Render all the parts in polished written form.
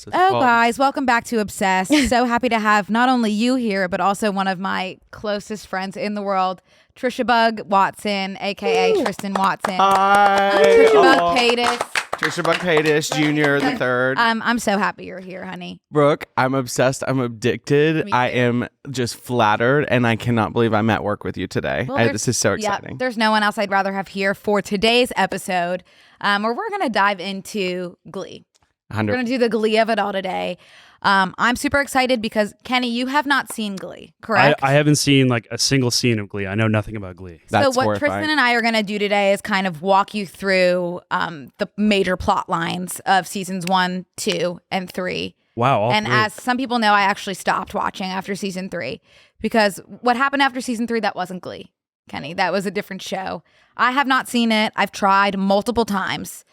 It's Oh, called. guys, welcome back to Obsessed. So happy to have not only you here, but also one of my closest friends in the world, Trisha Bug Watson, a.k.a. Tristan Watson. Hi. Trisha Bug Patis. Trisha Bug Patis, Jr. the third. I'm so happy you're here, honey. Brooke, I'm obsessed. I'm addicted. I am just flattered, and I cannot believe I'm at work with you today. Well, This is so exciting. There's no one else I'd rather have here for today's episode, where we're going to dive into Glee. 100. We're going to do the Glee of it all today. I'm super excited because, Kenny, you have not seen Glee, correct? I haven't seen like a single scene of Glee. I know nothing about Glee. That's so what horrifying. Tristan and I are going to do today is kind of walk you through the major plot lines of seasons 1, 2, and 3. Wow. All And three. as some people know, I actually stopped watching after season 3 because what happened after season 3, that wasn't Glee, Kenny. That was a different show. I have not seen it. I've tried multiple times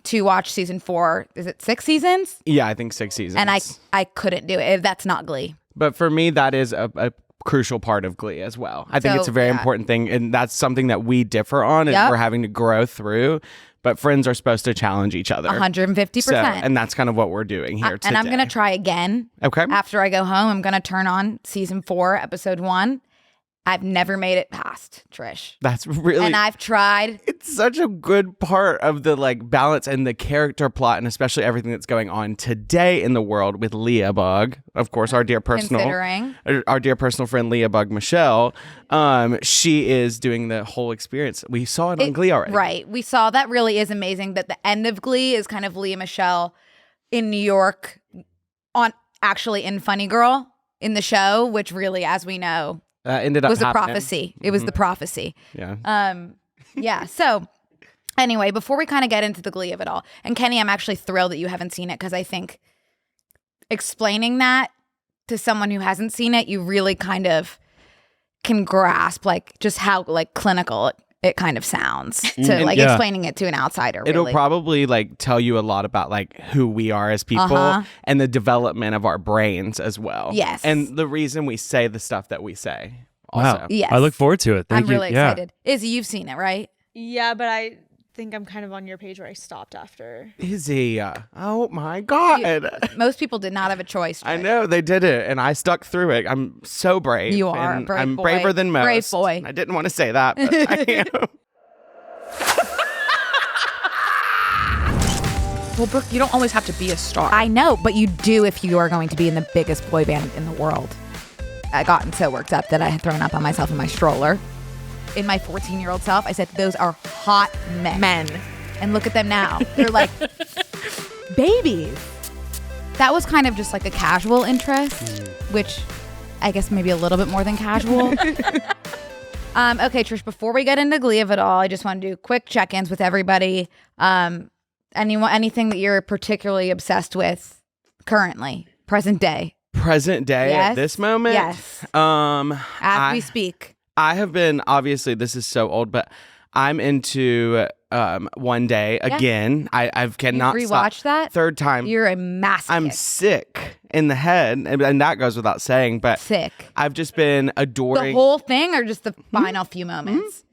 to watch season 4. Is it 6 seasons? Yeah, I think 6 seasons. And I couldn't do it. That's not Glee. But for me, that is a crucial part of Glee as well. I think it's a very important thing, and that's something that we differ on, and we're having to grow through. But friends are supposed to challenge each other. 150%. So, and that's kind of what we're doing here today. And I'm going to try again. Okay. After I go home, I'm going to turn on season 4, episode 1. I've never made it past, Trish. That's really... And I've tried. It's such a good part of the like balance and the character plot, and especially everything that's going on today in the world with Leah Bug, of course, our dear personal friend Leah Bug Michelle. She is doing the whole experience. We saw it on Glee already, right? We saw that. Really is amazing that the end of Glee is kind of Leah Michelle in New York, in Funny Girl in the show, which really, as we know, ended up was happening. a prophecy. It was the prophecy. Yeah. Yeah. So anyway, before we kind of get into the Glee of it all, and Kenny, I'm actually thrilled that you haven't seen it because I think explaining that to someone who hasn't seen it, you really kind of can grasp like just how like clinical it kind of sounds to like explaining it to an outsider. Really. It'll probably like tell you a lot about like who we are as people and the development of our brains as well. Yes. And the reason we say the stuff that we say. Also. Wow. Yes. I look forward to it. Thank I'm you. really excited. Izzy, you've seen it, right? Yeah, but I think I'm kind of on your page where I stopped after. Izzy, oh my God. Most people did not have a choice. I know they did it, and I stuck through it. I'm so brave. You are a and brave I'm boy. braver than most. Brave boy. I didn't want to say that, but I am. Well, Brooke, you don't always have to be a star. I know, but you do if you are going to be in the biggest boy band in the world. I gotten so worked up that I had thrown up on myself in my stroller. In my 14-year-old self, I said, those are hot men. And look at them now. They're like babies. That was kind of just like a casual interest, which I guess maybe a little bit more than casual. Okay, Trish, before we get into Glee of it all, I just want to do quick check-ins with everybody. Anything that you're particularly obsessed with currently, present day? Present day Yes. at this moment? Yes. As we speak. I have been, obviously, this is so old, but I'm into One Day again. I cannot You stop. rewatched that? Third time. You're a masochist. I'm sick in the head, and that goes without saying, but Sick. I've just been The adoring. whole thing or just the final few moments?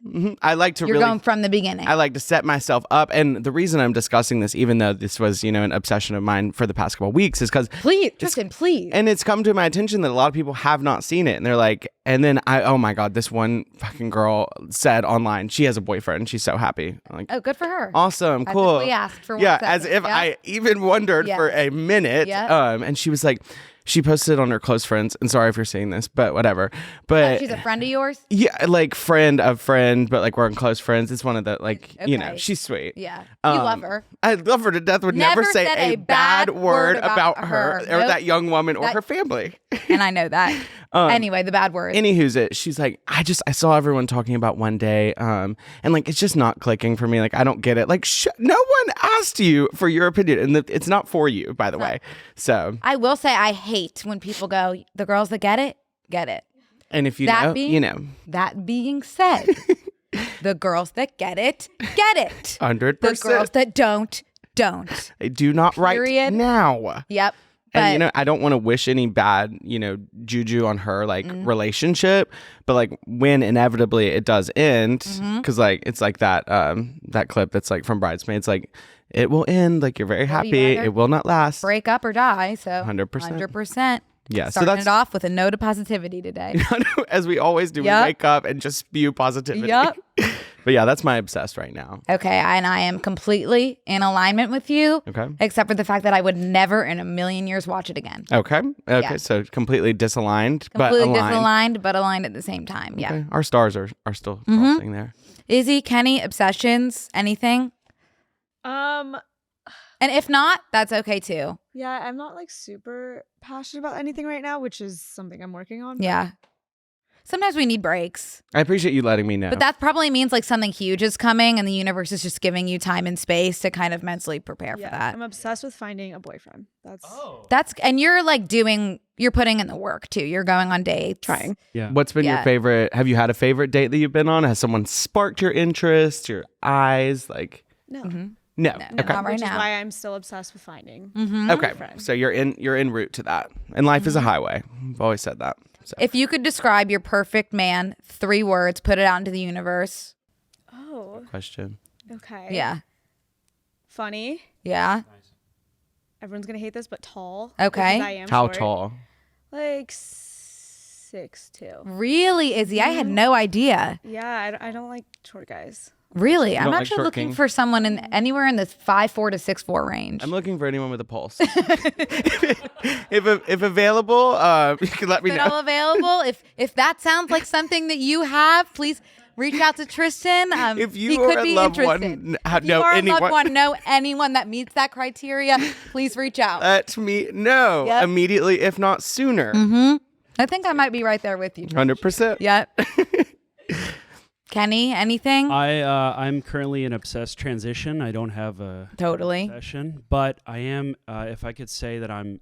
I like to You're really... going from the beginning. I like to set myself up. And the reason I'm discussing this, even though this was, an obsession of mine for the past couple of weeks, is because... Please, Tristan, please. And it's come to my attention that a lot of people have not seen it. And they're like... And then oh my God, this one fucking girl said online, she has a boyfriend. She's so happy. I'm like, Oh, good for her. awesome, As cool. if we asked for 1 yeah, second. as if Yeah. I even wondered Yeah. for a minute. Yeah. And she was like... She posted on her close friends, and sorry if you're seeing this, but whatever. But She's a friend of yours? yeah, like friend of friend, but like we're close friends. It's one of the Okay. she's sweet. Yeah. You love her. I love her to death. Would never say said a bad word about her or Nope. that young woman or her family. And I know that. Anyway, the bad word. Anywho's it. She's like, I saw everyone talking about One Day, and like it's just not clicking for me. Like I don't get it. Like no one asked you for your opinion, and it's not for you, by the way. So I will say I hate when people go, the girls that get it, get it. and if you That know, being- you know, That being said, the girls that get it, get it. 100%. The girls that don't. They do not right Period. now. Yep. And But I don't want to wish any bad, juju on her like relationship, but like when inevitably it does end, because like it's like that that clip that's like from Bridesmaids, like it will end. Like you're very happy. either It will not last. break up or die. So 100%. 100%. Yeah. So Starting that's it off with a no to positivity today. as we always do. Yep. We wake up and just spew positivity. Yep. But yeah, that's my obsessed right now. Okay, and I am completely in alignment with you. Okay. Except for the fact that I would never in a million years watch it again. Okay. Okay. Yeah. So completely disaligned, Completely but aligned. disaligned, but aligned at the same time. Yeah. Okay. Our stars are still crossing there. Izzy, Kenny, obsessions, anything? Um, And if not, that's okay too. yeah, I'm not like super passionate about anything right now, which is something I'm working on. Yeah. Sometimes we need breaks. I appreciate you letting me know. But that probably means like something huge is coming and the universe is just giving you time and space to kind of mentally prepare Yeah, for that. I'm obsessed with finding a boyfriend. And you're like you're putting in the work too. You're going on dates. Trying. Yeah. What's been your Yeah. favorite? Have you had a favorite date that you've been on? Has someone sparked your interest, your eyes? Like, No. Mm-hmm. no. No, Okay. not right Which now. is why I'm still obsessed with finding. Okay. friend. So you're en route to that. And life is a highway. I've always said that. So. If you could describe your perfect man, 3 words, put it out into the universe. Oh, Question. okay. Yeah. Funny. Yeah. Everyone's gonna hate this, but tall. Okay. because I am How short. tall? Like 6'2". Really, Izzy? I had no idea. Yeah, I don't like short guys. Really? I'm don't like actually short looking king? for someone in anywhere in the 5'4" to 6'4" range. I'm looking for anyone with a pulse. if available, you can let me Is it know. all available? If that sounds like something that you have, please reach out to Tristan. If you he or could a be loved interested. one If you know or a anyone- loved one know anyone that meets that criteria, please reach out. Let me know Yep. immediately, if not sooner. I think I might be right there with you. 100%. Yep. Kenny, anything? I'm currently in obsessed transition. I don't have a Totally. obsession, but I am. If I could say that I'm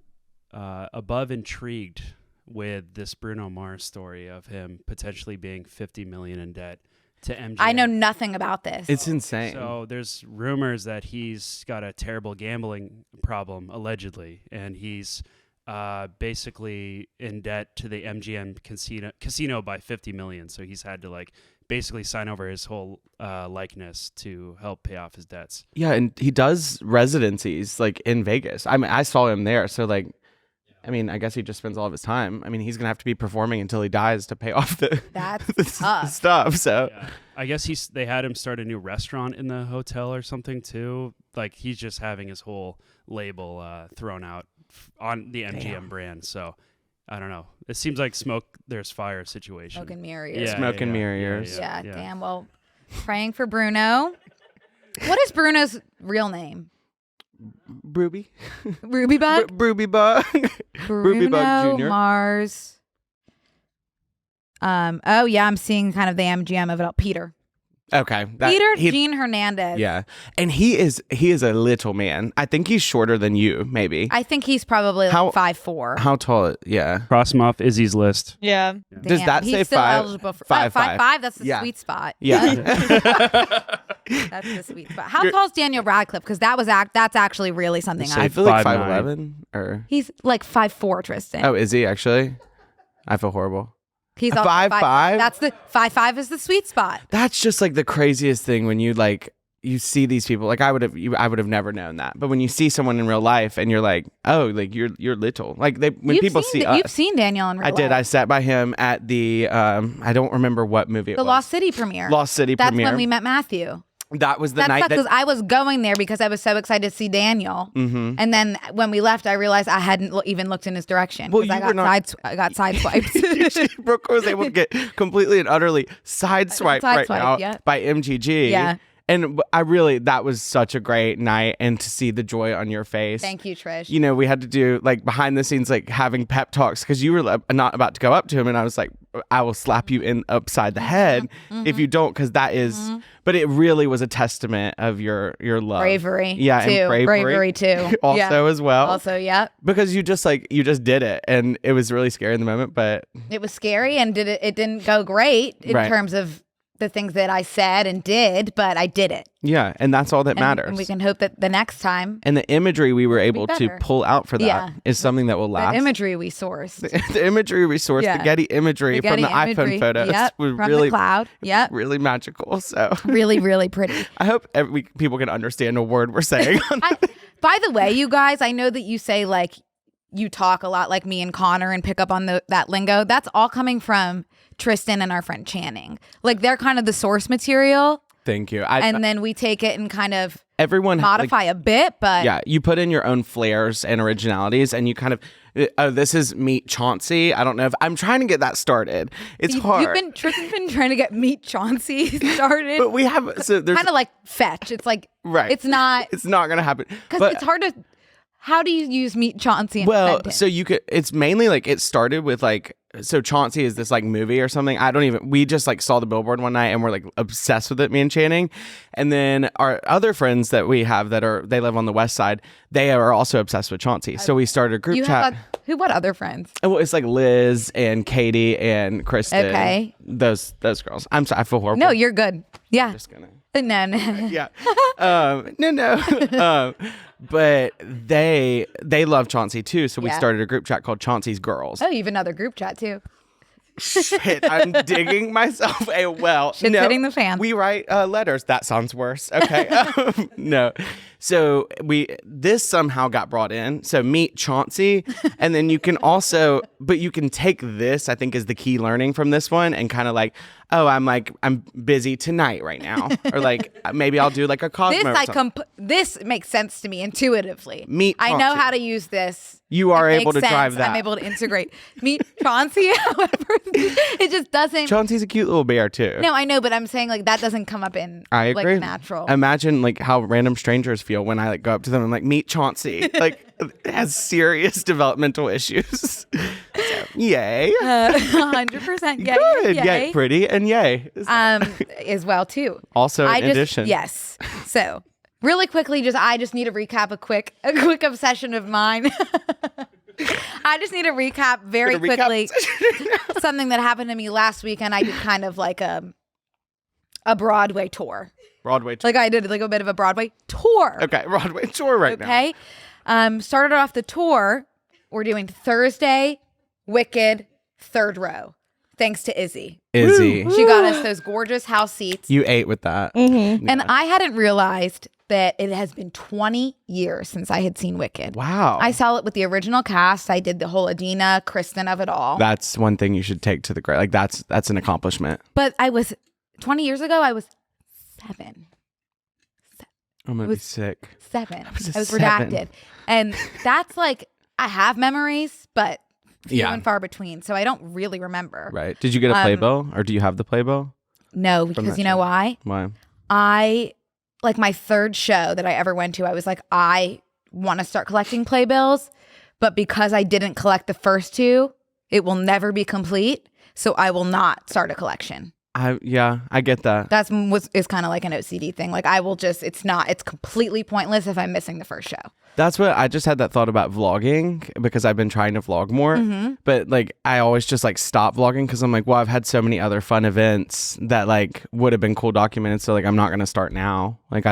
above intrigued with this Bruno Mars story of him potentially being 50 million in debt to MGM. I know nothing about this. It's insane. So there's rumors that he's got a terrible gambling problem, allegedly, and he's basically in debt to the MGM casino by 50 million. So he's had to like basically sign over his whole likeness to help pay off his debts. Yeah, and he does residencies like in Vegas. I mean, I saw him there. So like, I mean, I guess he just spends all of his time. I mean, he's gonna have to be performing until he dies to pay off That's the tough. stuff. So Yeah. I guess they had him start a new restaurant in the hotel or something too. Like he's just having his whole label thrown out on the MGM brand. So I don't know. It seems like there's fire situation. Smoke and mirror. Yeah, Smoke and mirror years. Yeah, damn. Well, praying for Bruno. What is Bruno's real name? Ruby, Ruby Bug? Ruby Bug, Ruby Bug Bruno Jr. Mars. Oh yeah, I'm seeing kind of the MGM of it all. Peter. Okay, Peter Gene Hernandez. Yeah, and he is a little man. I think he's shorter than you, maybe. I think he's probably like 5'4". How tall? Yeah. Cross him off Izzy's list. Yeah. Does Damn, that he's say still 5'5"? eligible for 5'5"? That's the Yeah. sweet spot. Yeah. That's the sweet spot. How tall is Daniel Radcliffe? Because that's actually really something Say I I. feel like 5'9". 5'11" or. He's like 5'4", Tristan. Oh, is he actually? I feel horrible. He's a also 5'5"? That's the 5'5" is the sweet spot. That's just like the craziest thing when you like you see these people. Like I would have never known that. But when you see someone in real life and you're like, oh, like you're little. Like when people see us. You've seen Daniel in real I life. did. I sat by him at the I don't remember what movie it The was. Lost City premiere. Lost City That's premiere. when we met Matthew. That was the That night sucks because that I was going there because I was so excited to see Daniel. Mhm. And then when we left, I realized I hadn't even looked in his direction. Well, 'cause you I were got not- I got sideswiped. Brooke was able to get completely and utterly sideswiped right now yeah. by MGG. Yeah. And that was such a great night, and to see the joy on your face. Thank you, Trish. You know, we had to do like behind the scenes, like having pep talks because you were not about to go up to him, and I was like, I will slap you in upside the head if you don't, because that is. But it really was a testament of your love, bravery. yeah, too. and bravery too. also Yeah. as well. Also, yeah. Because you just did it, and it was really scary in the moment, but It was scary and it didn't go great in Right. terms of the things that I said and did, but I did it. Yeah, and that's all that matters. And we can hope that the next time. And the imagery we were able to pull out for that is something that will last. The imagery we sourced. The imagery we sourced, the Getty imagery from the iPhone photos was from really the cloud. really magical. So really, really pretty. I hope people can understand a word we're saying. By the way, you guys, I know that you say like you talk a lot like me and Connor and pick up on that lingo. That's all coming from Tristan and our friend Channing. Like they're kind of the source material. Thank you. And then we take it and kind of everyone modify a bit, but yeah, you put in your own flares and originalities, and you kind of this is Meet Chauncey. I don't know if I'm trying to get that started. It's hard. Tristan's been trying to get Meet Chauncey started, but we have there's kind of like fetch. It's like it's not gonna happen because it's hard to. How do you use Meet Chauncey? So you could. It's mainly like it started with like. So Chauncey is this like movie or something. We just like saw the billboard one night and we're like obsessed with it, me and Channing. And then our other friends that we have they live on the west side, they are also obsessed with Chauncey. So we started a group chat. What other friends? Well, it's like Liz and Katie and Kristen. Okay. Those girls. I'm sorry, I feel horrible. No, you're good. Yeah. I'm just gonna. No. Yeah. No. But they love Chauncey too, so we started a group chat called Chauncey's Girls. Oh, you have another group chat too. Shit, I'm digging myself a well. Shit's hitting the fan. We write letters. That sounds worse. Okay. No. So this somehow got brought in. So Meet Chauncey, and then you can take this, I think is the key learning from this one, and kind of like, oh, I'm busy tonight right now, or like maybe I'll do like a Cosmo. This makes sense to me intuitively. Meet Chauncey. I know how to use this. You are able to drive that. I'm able to integrate. Meet Chauncey, however, it just doesn't. Chauncey's a cute little bear too. No, I know, but I'm saying like that doesn't come up in like natural. Imagine like how random strangers feel when I like go up to them and like Meet Chauncey. Like has serious developmental issues. So, yay. 100% yay. Good. Yay. Pretty and yay. As well too. Also in addition. Yes. So really quickly, I just need to recap a quick obsession of mine. I just need to recap very quickly something that happened to me last weekend. I did kind of like a Broadway tour. Like I did like a bit of a Broadway tour. Okay, Broadway tour now. Okay. Started off the tour. We're doing Thursday, Wicked, third row. Thanks to Izzy. She got us those gorgeous house seats. You ate with that. Mm-hmm. Yeah. And I hadn't realized that it has been 20 years since I had seen Wicked. Wow. I saw it with the original cast. I did the whole Adina, Kristen of it all. That's one thing you should take to the grave. Like that's an accomplishment. But 20 years ago, I was 7. I'm going to be sick. 7. I was redacted. And that's like, I have memories, but few and far between. So I don't really remember. Right. Did you get a playbill or do you have the playbill? No, because you know why? Why? Like my third show that I ever went to, I was like, I want to start collecting playbills, but because I didn't collect the first 2, it will never be complete. So I will not start a collection. I get that. Is kind of like an OCD thing. Like I will it's completely pointless if I'm missing the first show. That's what I just had that thought about vlogging because I've been trying to vlog more, but like I always just like stop vlogging because I'm like, well, I've had so many other fun events that like would have been cool documented. So like, I'm not going to start now. Like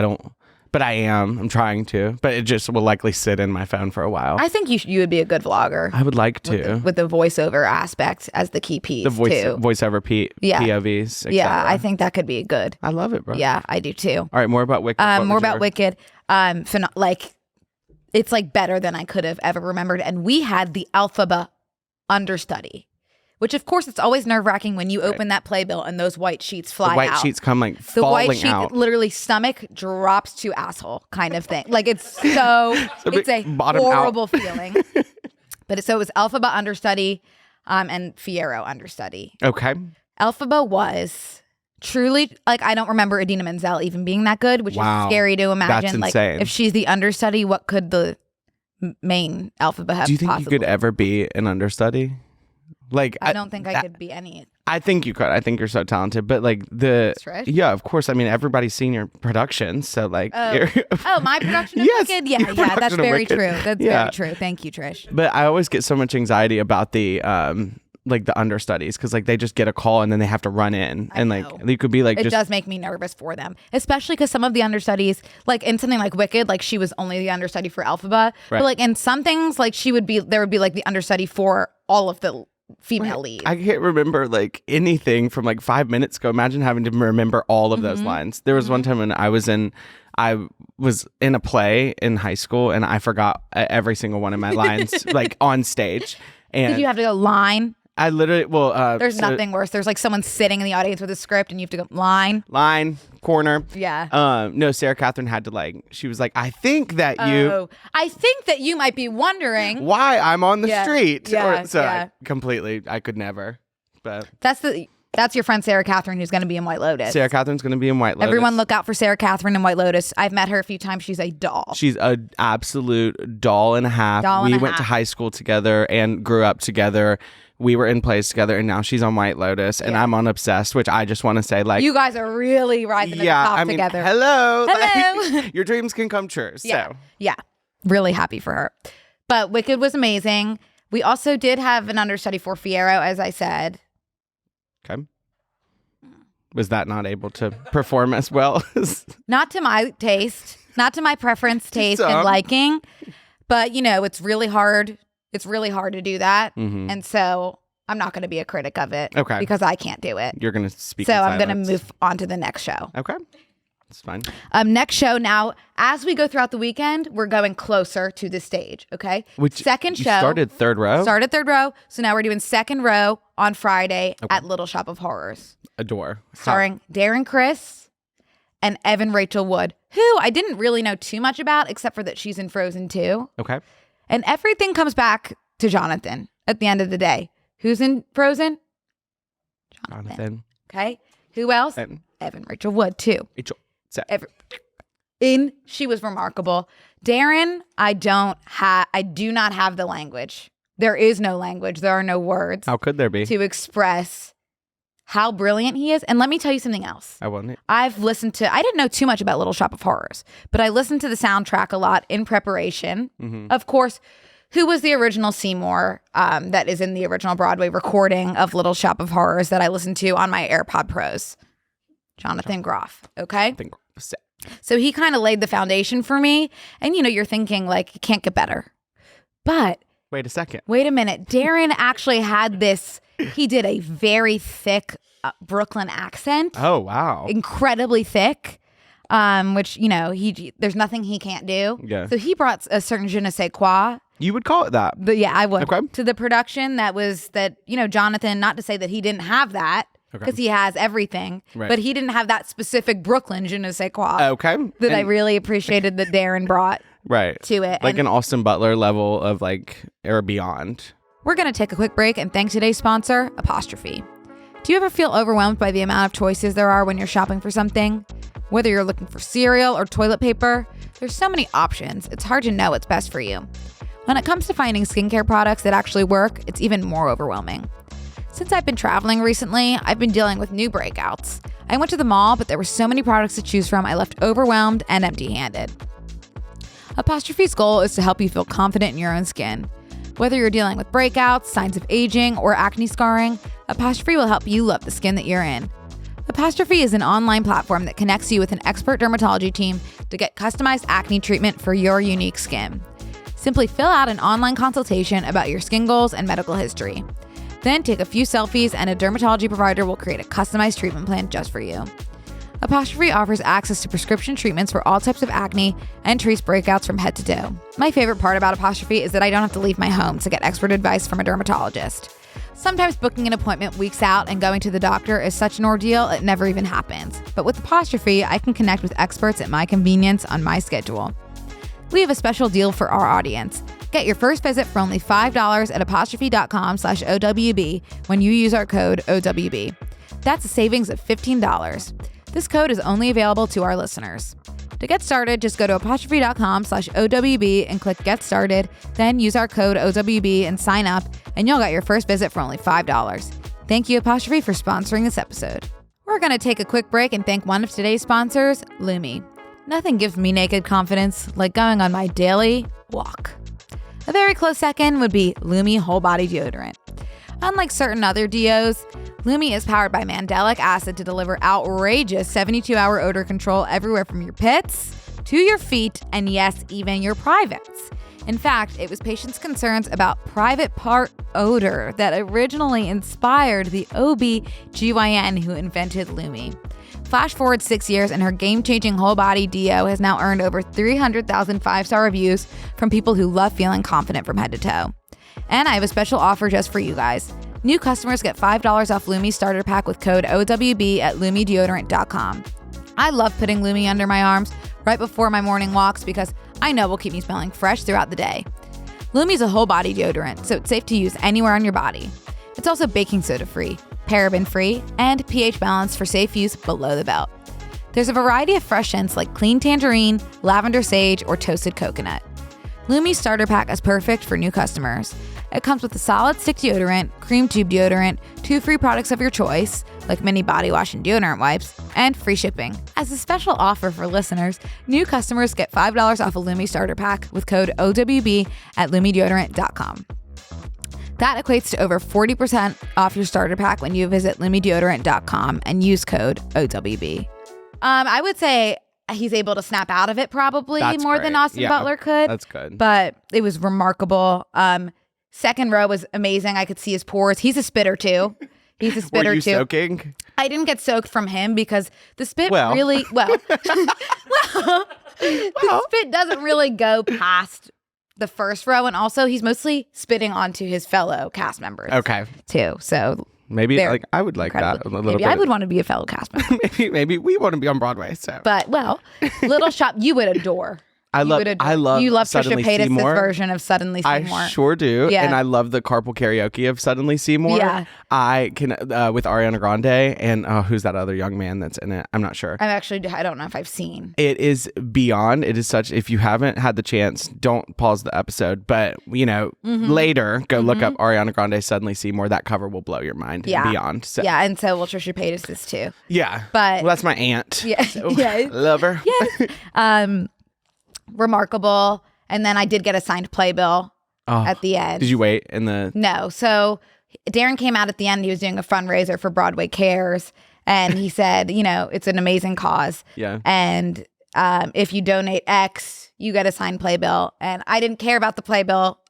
but I'm trying to, but it just will likely sit in my phone for a while. I think you would be a good vlogger. I would like to. With the voiceover aspect as the key piece. The voiceover POVs. Yeah, I think that could be good. I love it, bro. Yeah, I do too. All right, more about Wicked. Wicked. Like, it's like better than I could have ever remembered. And we had the Alphaba understudy. Which, of course, it's always nerve-wracking when you open that playbill and those white sheets fly out. The white sheets come like falling out. The white sheet, literally stomach drops to asshole kind of thing. Like, it's it's a horrible feeling. But it was Alphaba understudy and Fierro understudy. Okay. Alphaba was truly, like, I don't remember Idina Menzel even being that good, which is scary to imagine. That's insane. Like, if she's the understudy, what could the main Alphaba have? Do you think you could ever be an understudy? Like I don't think I could be any. I think you could. I think you're so talented. But like yeah, of course. I mean, everybody's seen your productions, so like. My production is Wicked. Yeah, that's very true. That's very true. Thank you, Trish. But I always get so much anxiety about the like the understudies because like they just get a call and then they have to run in and like you could be like it does make me nervous for them, especially because some of the understudies, like in something like Wicked, like she was only the understudy for Elphaba, but like in some things like there would be like the understudy for all of the female leads. I can't remember like anything from like 5 minutes ago. Imagine having to remember all of those lines. There was one time when I was in a play in high school and I forgot every single one of my lines like on stage. And did you have to go line? I literally, there's nothing worse. There's like someone sitting in the audience with a script and you have to go line, corner. Yeah. No, Sarah Catherine had to like, she was like, I think that you might be wondering why I'm on the street. Yeah. I could never, but that's your friend Sarah Catherine who's going to be in White Lotus. Sarah Catherine's going to be in White Lotus. Everyone look out for Sarah Catherine in White Lotus. I've met her a few times. She's a doll. She's an absolute doll and a half. We went to high school together and grew up together. We were in plays together, and now she's on White Lotus, and I'm on Obsessed, which I just want to say, like, you guys are really rising to the top together. Hello. Like, your dreams can come true. So. Yeah, really happy for her. But Wicked was amazing. We also did have an understudy for Fiyero, as I said. Okay. Was that not able to perform as well? Not to my taste, not to my preference, taste, and liking, but it's really hard. It's really hard to do that. And so I'm not going to be a critic of it. Okay. Because I can't do it. You're going to speak So in I'm going silence. to move on to the next show. Okay. It's fine. Next show now, as we go throughout the weekend, we're going closer to the stage. Okay. Second show. Started third row? Started third row. So now we're doing second row on Friday at Little Shop of Horrors. Adore. Starring Darren, Criss, and Evan Rachel Wood, who I didn't really know too much about, except for that she's in Frozen 2. Okay. And everything comes back to Jonathan at the end of the day. Who's in Frozen? Jonathan. Okay. Who else? Evan Rachel Wood, too. She was remarkable. Darren, I do not have the language. There is no language. There are no words. How could there be? To express how brilliant he is. And let me tell you something else. I didn't know too much about Little Shop of Horrors, but I listened to the soundtrack a lot in preparation. Of course, who was the original Seymour that is in the original Broadway recording of Little Shop of Horrors that I listened to on my AirPod Pros? Jonathan Groff. Okay. So he kind of laid the foundation for me. And you're thinking like, it can't get better. But wait a minute. Darren actually had this. He did a very thick Brooklyn accent. Oh, wow. Incredibly thick, which, there's nothing he can't do. Yeah. So he brought a certain je ne sais quoi. You would call it that. Yeah, I would. Okay. To the production Jonathan, not to say that he didn't have that, because he has everything, but he didn't have that specific Brooklyn je ne sais quoi. Okay. I really appreciated that Darren brought to it. Like an Austin Butler level of or beyond. We're going to take a quick break and thank today's sponsor, Apostrophe. Do you ever feel overwhelmed by the amount of choices there are when you're shopping for something? Whether you're looking for cereal or toilet paper, there's so many options, it's hard to know what's best for you. When it comes to finding skincare products that actually work, it's even more overwhelming. Since I've been traveling recently, I've been dealing with new breakouts. I went to the mall, but there were so many products to choose from, I left overwhelmed and empty-handed. Apostrophe's goal is to help you feel confident in your own skin. Whether you're dealing with breakouts, signs of aging, or acne scarring, Apostrophe will help you love the skin that you're in. Apostrophe is an online platform that connects you with an expert dermatology team to get customized acne treatment for your unique skin. Simply fill out an online consultation about your skin goals and medical history. Then take a few selfies and a dermatology provider will create a customized treatment plan just for you. Apostrophe offers access to prescription treatments for all types of acne and treats breakouts from head to toe. My favorite part about Apostrophe is that I don't have to leave my home to get expert advice from a dermatologist. Sometimes booking an appointment weeks out and going to the doctor is such an ordeal it never even happens. But with Apostrophe, I can connect with experts at my convenience on my schedule. We have a special deal for our audience. Get your first visit for only $5 at apostrophe.com/OWB when you use our code OWB. That's a savings of $15. This code is only available to our listeners. To get started, just go to apostrophe.com/OWB and click Get Started, then use our code OWB and sign up, and you'll get your first visit for only $5. Thank you, Apostrophe, for sponsoring this episode. We're going to take a quick break and thank one of today's sponsors, Lume. Nothing gives me naked confidence like going on my daily walk. A very close second would be Lume Whole Body Deodorant. Unlike certain other deos, Lume is powered by mandelic acid to deliver outrageous 72-hour odor control everywhere from your pits to your feet, and yes, even your privates. In fact, it was patients' concerns about private part odor that originally inspired the OB-GYN who invented Lume. Flash forward 6 years, and her game-changing whole-body deo has now earned over 300,000 five-star reviews from people who love feeling confident from head to toe. And I have a special offer just for you guys. New customers get $5 off Lume Starter Pack with code OWB at LumeDeodorant.com. I love putting Lume under my arms right before my morning walks because I know it will keep me smelling fresh throughout the day. Lume is a whole-body deodorant, so it's safe to use anywhere on your body. It's also baking soda free, paraben free, and pH balanced for safe use below the belt. There's a variety of fresh scents like clean tangerine, lavender sage, or toasted coconut. Lume Starter Pack is perfect for new customers. It comes with a solid stick deodorant, cream tube deodorant, 2 free products of your choice, like mini body wash and deodorant wipes, and free shipping. As a special offer for listeners, new customers get $5 off a Lume Starter Pack with code OWB at LumeDeodorant.com. That equates to over 40% off your starter pack when you visit LumeDeodorant.com and use code OWB. I would say he's able to snap out of it probably more than Austin Butler could. That's good. But it was remarkable. Second row was amazing. I could see his pores. He's a spitter too. He's a spitter Were you too. soaking? I didn't get soaked from him because the spit really the spit doesn't really go past the first row, and also he's mostly spitting onto his fellow cast members. Okay. Too. So maybe like I would like that a little maybe bit. I would want to be a fellow cast member. maybe we want to be on Broadway. So, but Little Shop you would adore. I love you love Suddenly Trisha Paytas' Seymour. version of Suddenly Seymour. I sure do. Yeah. And I love the carpool karaoke of Suddenly Seymour. Yeah. I can with Ariana Grande and who's that other young man that's in it? I'm not sure. I don't know if I've seen. It is beyond. It is such. If you haven't had the chance, don't pause the episode. But later go look up Ariana Grande Suddenly Seymour. That cover will blow your mind. Yeah. And beyond. So. Yeah, and so will Trisha Paytas is too. Yeah. But that's my aunt. Yeah. So, yeah. Love her. Yes. Remarkable. And then I did get a signed playbill at the end. Did you wait in the? No. So Darren came out at the end. He was doing a fundraiser for Broadway Cares. And he said, it's an amazing cause. Yeah. And if you donate X, you get a signed playbill. And I didn't care about the playbill.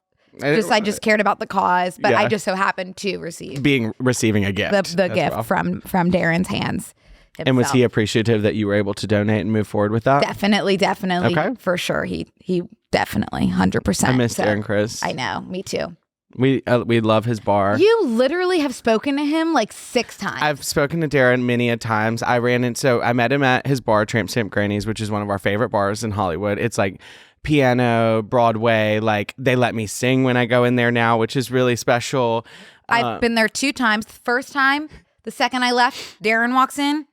I just cared about the cause. But I just so happened to receiving a gift. The gift from Darren's hands. Himself. And was he appreciative that you were able to donate and move forward with that? Definitely. Okay. For sure. He definitely 100%. I miss Darren Criss. I know. Me too. We love his bar. You literally have spoken to him like 6 times. I've spoken to Darren many a times. I met him at his bar, Tramp Stamp Granny's, which is one of our favorite bars in Hollywood. It's like piano, Broadway. Like they let me sing when I go in there now, which is really special. I've been there 2 times. The first time, the second I left, Darren walks in.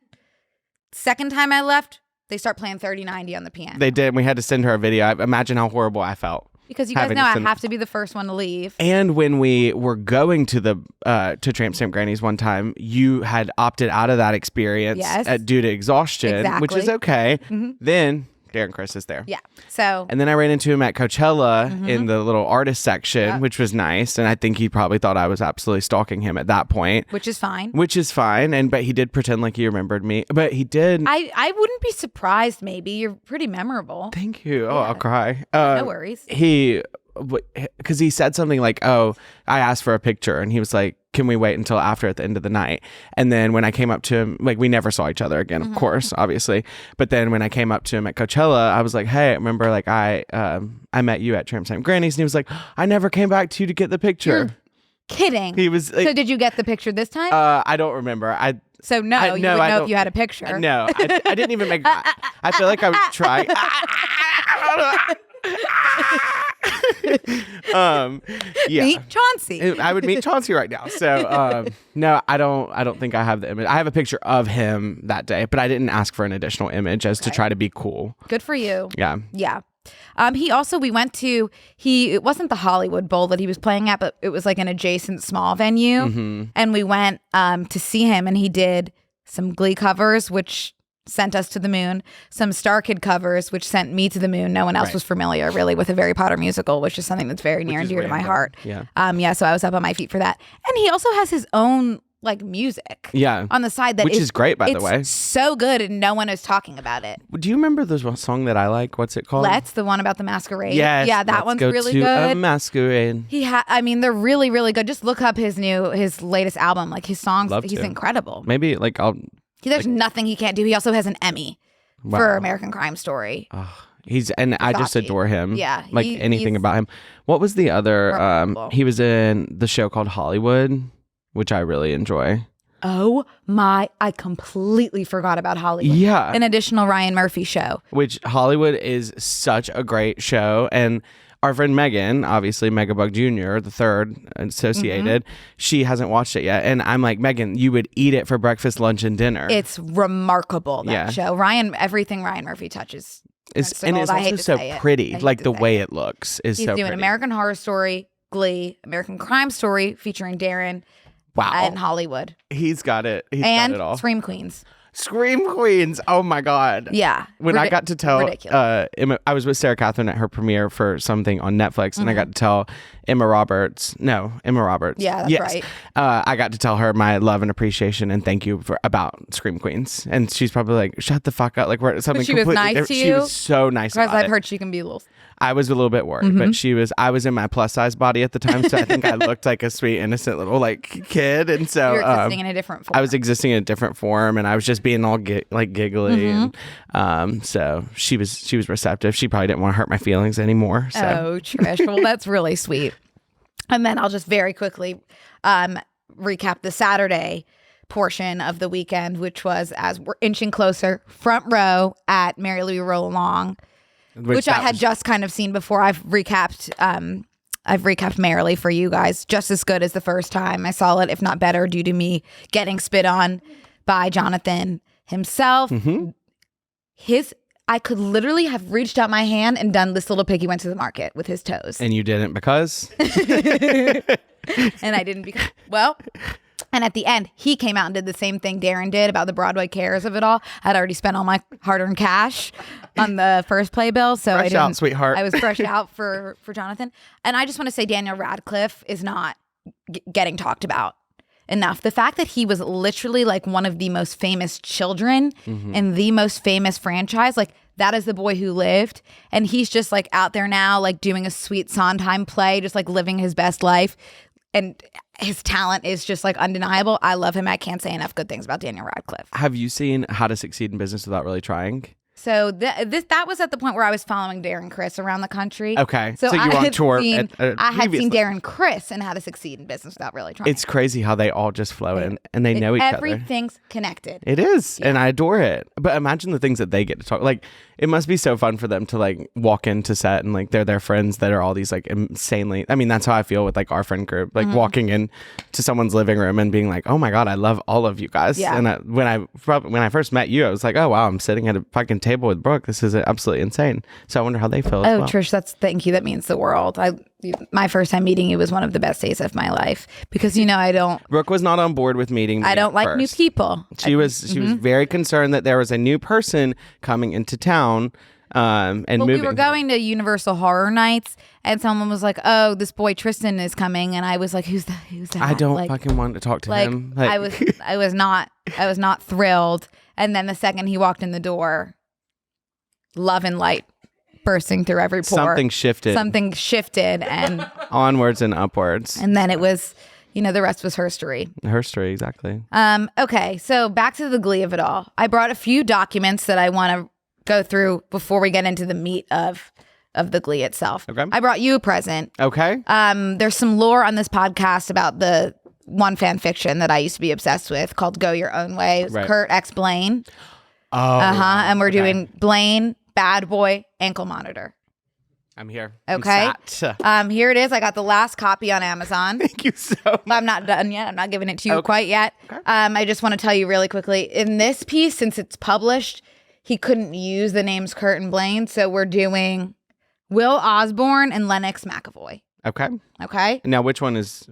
Second time I left, they start playing 3090 on the piano. They did. We had to send her a video. Imagine how horrible I felt. Because you guys know I have to be the first one to leave. And when we were going to the to Tramp Stamp Granny's one time, you had opted out of that experience due to exhaustion, which is okay. Mm-hmm. Then Darren Criss is there. Yeah. So. And then I ran into him at Coachella in the little artist section, which was nice. And I think he probably thought I was absolutely stalking him at that point. Which is fine. But he did pretend like he remembered me. But he did. I wouldn't be surprised, maybe. You're pretty memorable. Thank you. Oh, I'll cry. No worries. Because he said something like, I asked for a picture. And he was like, can we wait until after at the end of the night? And then when I came up to him, like we never saw each other again, of course, obviously. But then when I came up to him at Coachella, I was like, hey, remember like I met you at Tramp Stamp Granny's. And he was like, I never came back to you to get the picture. You're kidding. He was like, so did you get the picture this time? I don't remember. You wouldn't know if you had a picture. No, I didn't even make I feel like I was trying. Meet Chauncey. I would meet Chauncey right now. So no, I don't think I have the image. I have a picture of him that day, but I didn't ask for an additional image to try to be cool. Good for you. Yeah. We went to it wasn't the Hollywood Bowl that he was playing at, but it was like an adjacent small venue. And we went to see him, and he did some Glee covers, which sent us to the moon, some Star Kid covers, which sent me to the moon. No one else was familiar really with a Harry Potter musical, which is something that's very near and dear to my heart. Yeah. So I was up on my feet for that. And he also has his own like music on the side which is great, by the way. It's so good and no one is talking about it. Do you remember this one song that I like? What's it called? Let's, the one about the masquerade. Yes, yeah, that one's go really to good. A masquerade. They're really, really good. Just look up his latest album. Like his songs, he's incredible. Maybe like There's nothing he can't do. He also has an Emmy for American Crime Story. I just adore him. Yeah, like anything about him. What was the other? He was in the show called Hollywood, which I really enjoy. Oh my, I completely forgot about Hollywood. Yeah. An additional Ryan Murphy show. Which Hollywood is such a great show. And our friend Megan, obviously Megabug Jr., the third associated, she hasn't watched it yet. And I'm like, Megan, you would eat it for breakfast, lunch, and dinner. It's remarkable, that show. Everything Ryan Murphy touches. It's also so pretty. Like the way it looks is so pretty. He's doing American Horror Story, Glee, American Crime Story featuring Darren. Wow. And Hollywood. He's got it. He's got it all. Scream Queens. Scream Queens. Oh my God. Yeah. When I got to tell Emma, I was with Sarah Catherine at her premiere for something on Netflix, and I got to tell Emma Roberts. Yeah, that's right. I got to tell her my love and appreciation and thank you about Scream Queens. And she's probably like, shut the fuck up. Like, we're something she was nice different. to you? She was so nice because about I've it. heard she can be a little... I was a little bit worried, but I was in my plus size body at the time, so I think I looked like a sweet, innocent little like kid, and so you're existing in a different form. I was existing in a different form, and I was just being all giggly, and so she was receptive. She probably didn't want to hurt my feelings anymore. So. Oh, Trish, well, that's really sweet. And then I'll just very quickly recap the Saturday portion of the weekend, which was, as we're inching closer, front row at Merrily We Roll Along. Which I had just kind of seen before. I've recapped Merrily for you guys, just as good as the first time. I saw it, if not better, due to me getting spit on by Jonathan himself. I could literally have reached out my hand and done This Little Piggy Went to the Market with his toes. And you didn't because? And I didn't because, well... And at the end, he came out and did the same thing Darren did about the Broadway cares of it all. I'd already spent all my hard-earned cash on the first playbill, so fresh out, sweetheart. I was fresh out for Jonathan. And I just want to say Daniel Radcliffe is not getting talked about enough. The fact that he was literally like one of the most famous children in the most famous franchise, like that is the boy who lived. And he's just like out there now, like doing a sweet Sondheim play, just like living his best life. And his talent is just like undeniable. I love him. I can't say enough good things about Daniel Radcliffe. Have you seen How to Succeed in Business Without Really Trying? So that was at the point where I was following Darren Criss around the country. Okay. So you were on tour. I had seen Darren Criss and How to Succeed in Business Without Really Trying. It's crazy how they all just flow in and they know each other. Everything's connected. It is. Yeah. And I adore it. But imagine the things that they get to talk. Like, it must be so fun for them to like walk into set and like they're their friends that are all these like insanely. I mean, that's how I feel with like our friend group. Like walking in to someone's living room and being like, oh my God, I love all of you guys. Yeah. And when I first met you, I was like, oh wow, I'm sitting at a fucking table with Brooke. This is absolutely insane. So I wonder how they feel as well. Trish, thank you. That means the world. My first time meeting you was one of the best days of my life because Brooke was not on board with meeting me. I don't like new people. She was very concerned that there was a new person coming into town and moving. We were going to Universal Horror Nights and someone was like, "Oh, this boy Tristan is coming," and I was like, "Who's that? I don't fucking want to talk to him." Like, I was not thrilled. And then the second he walked in the door, love and light bursting through every pore. Something shifted and onwards and upwards. And then it was, the rest was herstory. Herstory, exactly. Okay, so back to the Glee of it all. I brought a few documents that I want to go through before we get into the meat of the Glee itself. Okay. I brought you a present. Okay. There's some lore on this podcast about the one fan fiction that I used to be obsessed with called Go Your Own Way. It was Kurt X Blaine. Oh. And we're doing Blaine, Bad Boy, Ankle Monitor. I'm here. Okay. Here it is. I got the last copy on Amazon. Thank you so much. I'm not done yet. I'm not giving it to you quite yet. Okay. I just want to tell you really quickly. In this piece, since it's published, he couldn't use the names Kurt and Blaine. So we're doing Will Osborne and Lennox McAvoy. Okay. Okay. Now, which one is?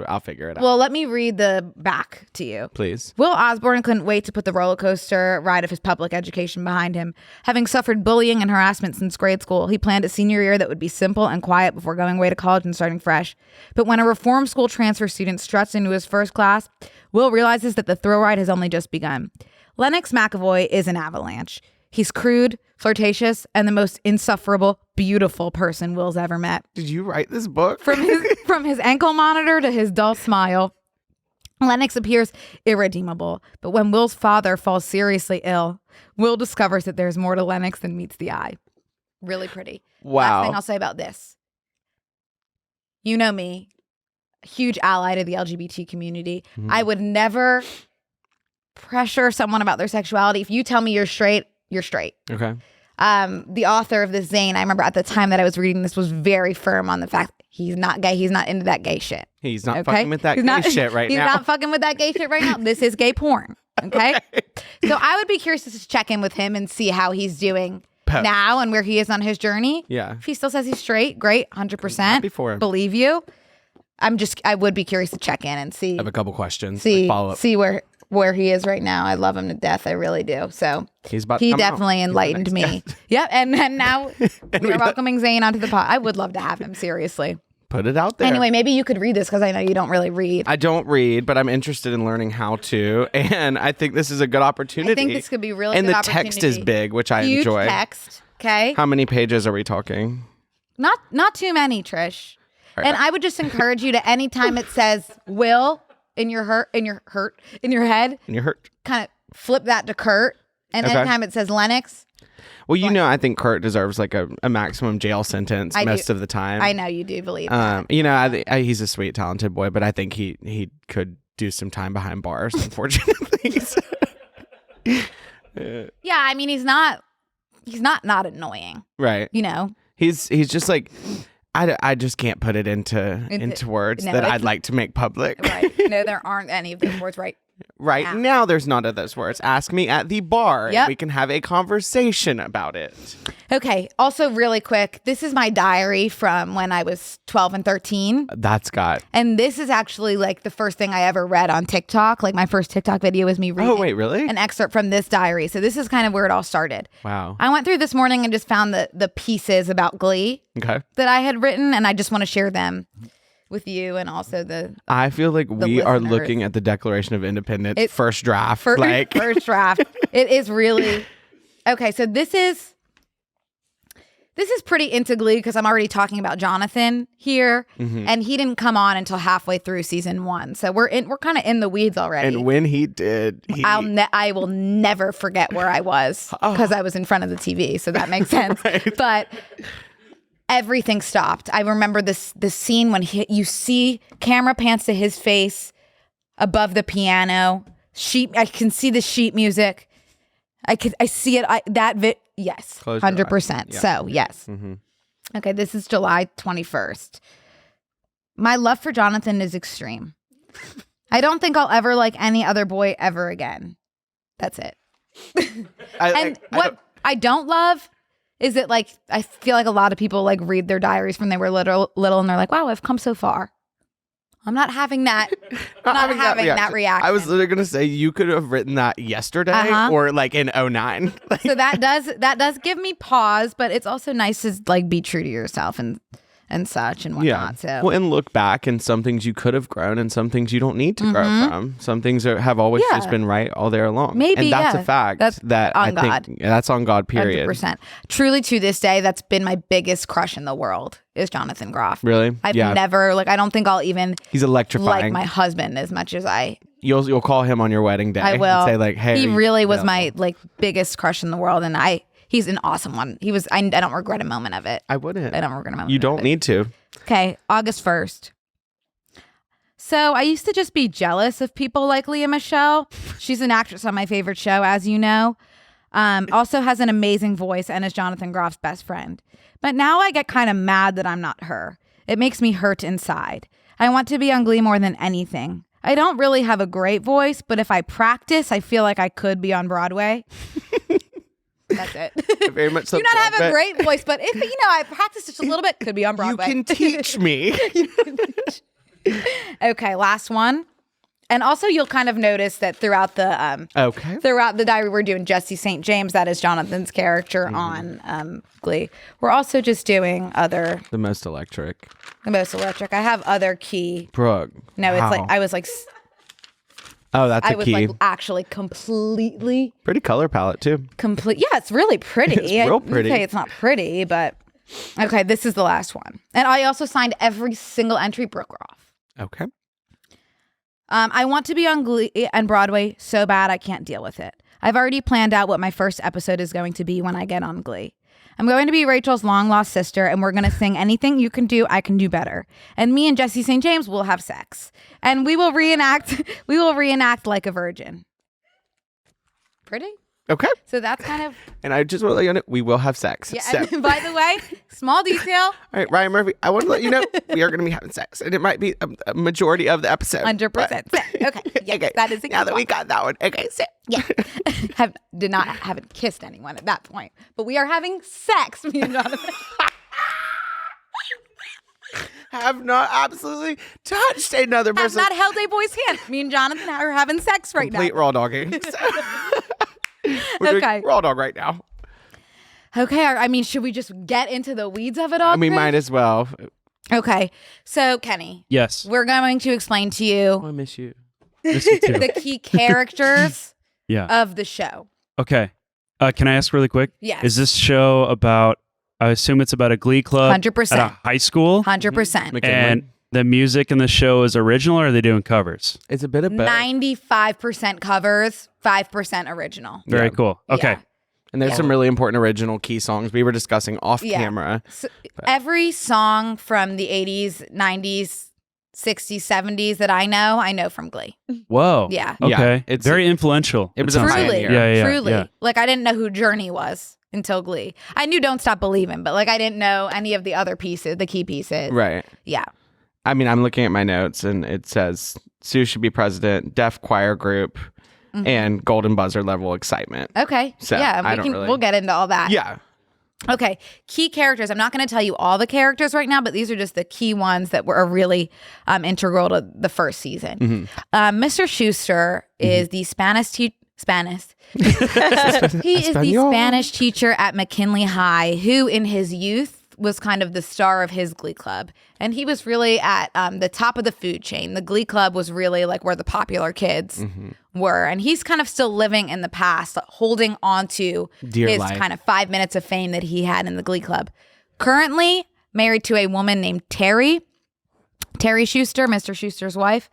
I'll figure it out. Well, let me read the back to you. Please. Will Osborne couldn't wait to put the roller coaster ride of his public education behind him. Having suffered bullying and harassment since grade school, he planned a senior year that would be simple and quiet before going away to college and starting fresh. But when a reform school transfer student struts into his first class, Will realizes that the thrill ride has only just begun. Lennox McAvoy is an avalanche. He's crude, flirtatious, and the most insufferable, beautiful person Will's ever met. Did you write this book? From his ankle monitor to his dull smile, Lennox appears irredeemable. But when Will's father falls seriously ill, Will discovers that there's more to Lennox than meets the eye. Really pretty. Wow. Last thing I'll say about this. You know me, a huge ally to the LGBT community. I would never pressure someone about their sexuality. If you tell me you're straight, you're straight. Okay. The author of this, Zane, I remember at the time that I was reading this, was very firm on the fact that he's not gay. He's not into that gay shit. He's not fucking with that gay shit right now. He's not fucking with that gay shit right now. This is gay porn. Okay? So I would be curious to just check in with him and see how he's doing now and where he is on his journey. Yeah. If he still says he's straight, great, 100%. Happy for him. Believe you. I would be curious to check in and see. I have a couple questions. See, follow up. see where he is right now. I love him to death. I really do. So He definitely enlightened me. Yep. And now we're welcoming Zane onto the pod. I would love to have him, seriously. Put it out there. Anyway, maybe you could read this because I know you don't really read. I don't read, but I'm interested in learning how to. And I think this is a good opportunity. I think this could be really and good the opportunity. text is big, which I Huge enjoy. text. Okay. How many pages are we talking? Not too many, Trish. Right. And I would just encourage you to, anytime it says Will in your head, And you're hurt. kind of flip that to Kurt. And Okay. anytime it says Lennox. Well, I think Kurt deserves like a maximum jail sentence most of the time. I know you do believe that. He's a sweet, talented boy, but I think he could do some time behind bars, unfortunately. Yeah, I mean, he's not annoying. Right. You know? He's just like, I just can't put it into words that I'd like to make public. Right. No, there aren't any of those words right. Right now, there's none of those words. Ask me at the bar. Yep. And we can have a conversation about it. Okay. Also, really quick, this is my diary from when I was 12 and 13. That's got. And this is actually like the first thing I ever read on TikTok. Like my first TikTok video was me reading. Oh, wait, really? An excerpt from this diary. So this is kind of where it all started. Wow. I went through this morning and just found the pieces about Glee Okay. that I had written, and I just want to share them with you and also I feel like we are listeners. looking at the Declaration of Independence first draft. First draft. It is really okay. So this is pretty into Glee because I'm already talking about Jonathan here, and he didn't come on until halfway through season 1. So we're kind of in the weeds already. And when he did, I will never forget where I was because I was in front of the TV. So that makes sense. Right. But everything stopped. I remember the scene when you see camera pans to his face above the piano. I can see the sheet music. I see it. Yes, 100%. Yeah. So yes. Mm-hmm. Okay, this is July 21st. My love for Jonathan is extreme. I don't think I'll ever like any other boy ever again. That's it. I don't love is it like, I feel like a lot of people like read their diaries when they were little and they're like, wow, I've come so far. I'm not having that. not having that reaction. I was literally going to say you could have written that yesterday or like in 09. So that does give me pause, but it's also nice to like be true to yourself and such and whatnot. So well, and look back, and some things you could have grown and some things you don't need to grow from. Some things have always just been right all there along. Maybe, and that's a fact. That's that on I God. think that's on God, period. 100%. Truly, to this day, that's been my biggest crush in the world is Jonathan Groff. Really? I've never I don't think I'll even he's electrifying like my husband as much as I. You'll call him on your wedding day. I will and say like, hey, he really was my like biggest crush in the world, and he's an awesome one. He was. I don't regret a moment of it. I wouldn't. I don't regret a moment. You don't need to. Okay, August 1st. So I used to just be jealous of people like Lea Michele. She's an actress on my favorite show, as you know. Also has an amazing voice and is Jonathan Groff's best friend. But now I get kind of mad that I'm not her. It makes me hurt inside. I want to be on Glee more than anything. I don't really have a great voice, but if I practice, I feel like I could be on Broadway. That's it. Very much so. You not have a great voice, but if I practiced just a little bit, could be on Broadway. You can teach me. Okay, last one. And also, you'll kind of notice that throughout the diary, we're doing Jesse St. James. That is Jonathan's character on Glee. We're also just doing the most electric. I have other key. Brooke. No, it's like I was like. Oh, that's a key. I was like actually completely. Pretty color palette too. Yeah, it's really pretty. It's real pretty. Okay, it's not pretty, but okay. This is the last one, and I also signed every single entry Brooke off. Okay. I want to be on Glee and Broadway so bad I can't deal with it. I've already planned out what my first episode is going to be when I get on Glee. I'm going to be Rachel's long-lost sister, and we're going to sing Anything You Can Do, I Can Do Better. And me and Jesse St. James will have sex. And we will reenact Like a Virgin. Pretty? Okay. So that's kind of... And I just want to let you know, we will have sex. Yeah, So. and by the way, small detail. All right, Ryan Murphy, I want to let you know we are going to be having sex. And it might be a majority of the episode. 100%. Okay. Yes, okay. that is a now that we got that one. Okay, so. Yeah. Haven't kissed anyone at that point. But we are having sex, me and Jonathan. Have not absolutely touched another person. Have not held a boy's hand. Me and Jonathan are having sex right Complete now. raw dogging. We're doing raw dog right now. Okay. I mean, should we just get into the weeds of it all? We might as well. Okay. So, Kenny. Yes. We're going to explain to you Oh, I miss you. Miss you too. the key characters Yeah. of the show. Okay. Can I ask really quick? Yes. Is this show about, I assume it's about a Glee club 100%. at a high school? 100%. And the music in the show is original, or are they doing covers? It's a bit of both. 95% covers, 5% original. Very cool. Okay. Yeah. And there's some really important original key songs we were discussing off Yeah. camera. So every song from the 80s, 90s, 60s, 70s that I know from Glee. Whoa. Yeah. Okay. Yeah, it's- very influential. It was sounds a like. Truly. pioneer. Yeah. Truly. Yeah. Like, I didn't know who Journey was until Glee. I knew Don't Stop Believing, but like I didn't know any of the other pieces, the key pieces. Right. Yeah. I mean, I'm looking at my notes and it says Sue should be president, deaf choir group, and golden buzzer level excitement. Okay. So, yeah, I don't really- we'll get into all that. Yeah. Okay. Key characters. I'm not going to tell you all the characters right now, but these are just the key ones that were really integral to the first season. Mr. Schuester is the Spanish teacher. He is the Spanish teacher at McKinley High, who in his youth was kind of the star of his Glee Club. And he was really at the top of the food chain. The Glee Club was really like where the popular kids were. And he's kind of still living in the past, holding on to Dear his life. kind of 5 minutes of fame that he had in the Glee Club. Currently married to a woman named Terry Schuester, Mr. Schuester's wife,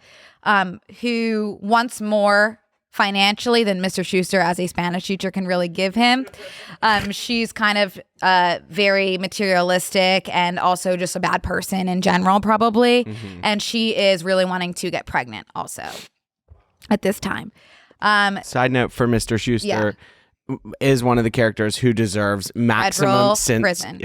who wants more financially than Mr. Schuester as a Spanish teacher can really give him. She's kind of very materialistic and also just a bad person in general, probably. And she is really wanting to get pregnant also at this time. Side note for Mr. Schuester is one of the characters who deserves maximum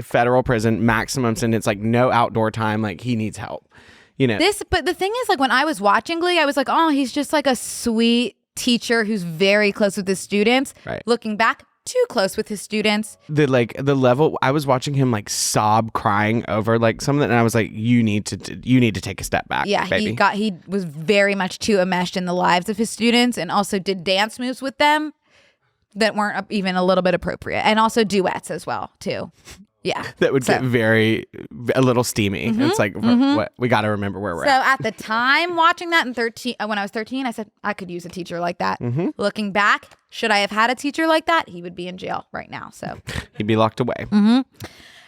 federal prison, maximum sentence, like no outdoor time. Like he needs help, you know. But the thing is, like when I was watching Glee, I was like, oh, he's just like a sweet teacher who's very close with his students. Right. Looking back, too close with his students. The level I was watching him like sob crying over like something, and I was like, you need to take a step back. Yeah, baby. he was very much too enmeshed in the lives of his students, and also did dance moves with them that weren't even a little bit appropriate, and also duets as well too. Yeah, that would get a little steamy. It's like what we got to remember where we're So at. at the time watching that when I was 13, I said I could use a teacher like that. Looking back, should I have had a teacher like that? He would be in jail right now. So He'd be locked away.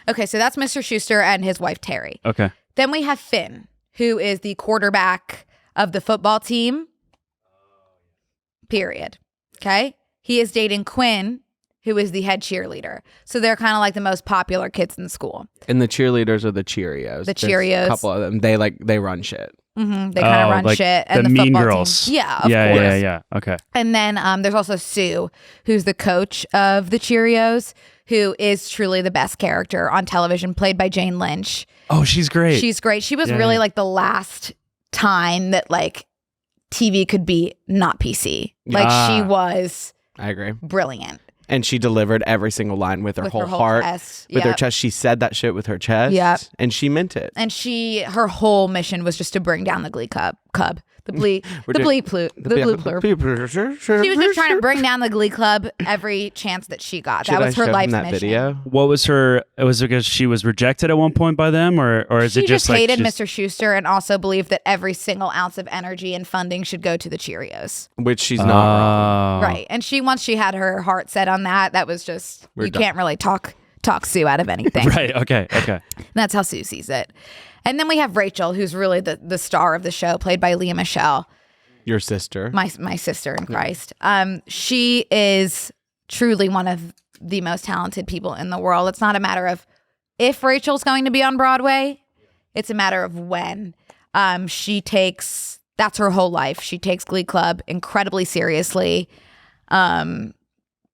okay, so that's Mr. Schuester and his wife Terry. Okay. Then we have Finn, who is the quarterback of the football team. Period. Okay, he is dating Quinn, who is the head cheerleader. So they're kind of like the most popular kids in school. And the cheerleaders are the Cheerios. The There's Cheerios. A couple of them. They run shit. They kind of run like shit. And the the Mean football Girls. team. Yeah, of yeah, course. yeah. Okay. And then there's also Sue, who's the coach of the Cheerios, who is truly the best character on television, played by Jane Lynch. Oh, she's great. She's great. She was Yeah, really yeah. like the last time that like TV could be not PC. Like she was I agree. brilliant. And she delivered every single line with her whole heart, chest. with her chest. She said that shit with her chest. Yep. And she meant it. And her whole mission was just to bring down the Glee cub. The Blue Plurp. She was just trying to bring down the Glee Club every chance that she got. That was her life's mission. Video? What was her? Was it because she was rejected at one point by them, or is it just she like hated Mr. Schuester and also believed that every single ounce of energy and funding should go to the Cheerios, which she's not wrong. right? And once she had her heart set on that was just can't really talk Sue out of anything, right? Okay. That's how Sue sees it. And then we have Rachel, who's really the star of the show, played by Lea Michele. Your sister. My sister in Christ. She is truly one of the most talented people in the world. It's not a matter of if Rachel's going to be on Broadway. It's a matter of when. That's her whole life. She takes Glee Club incredibly seriously.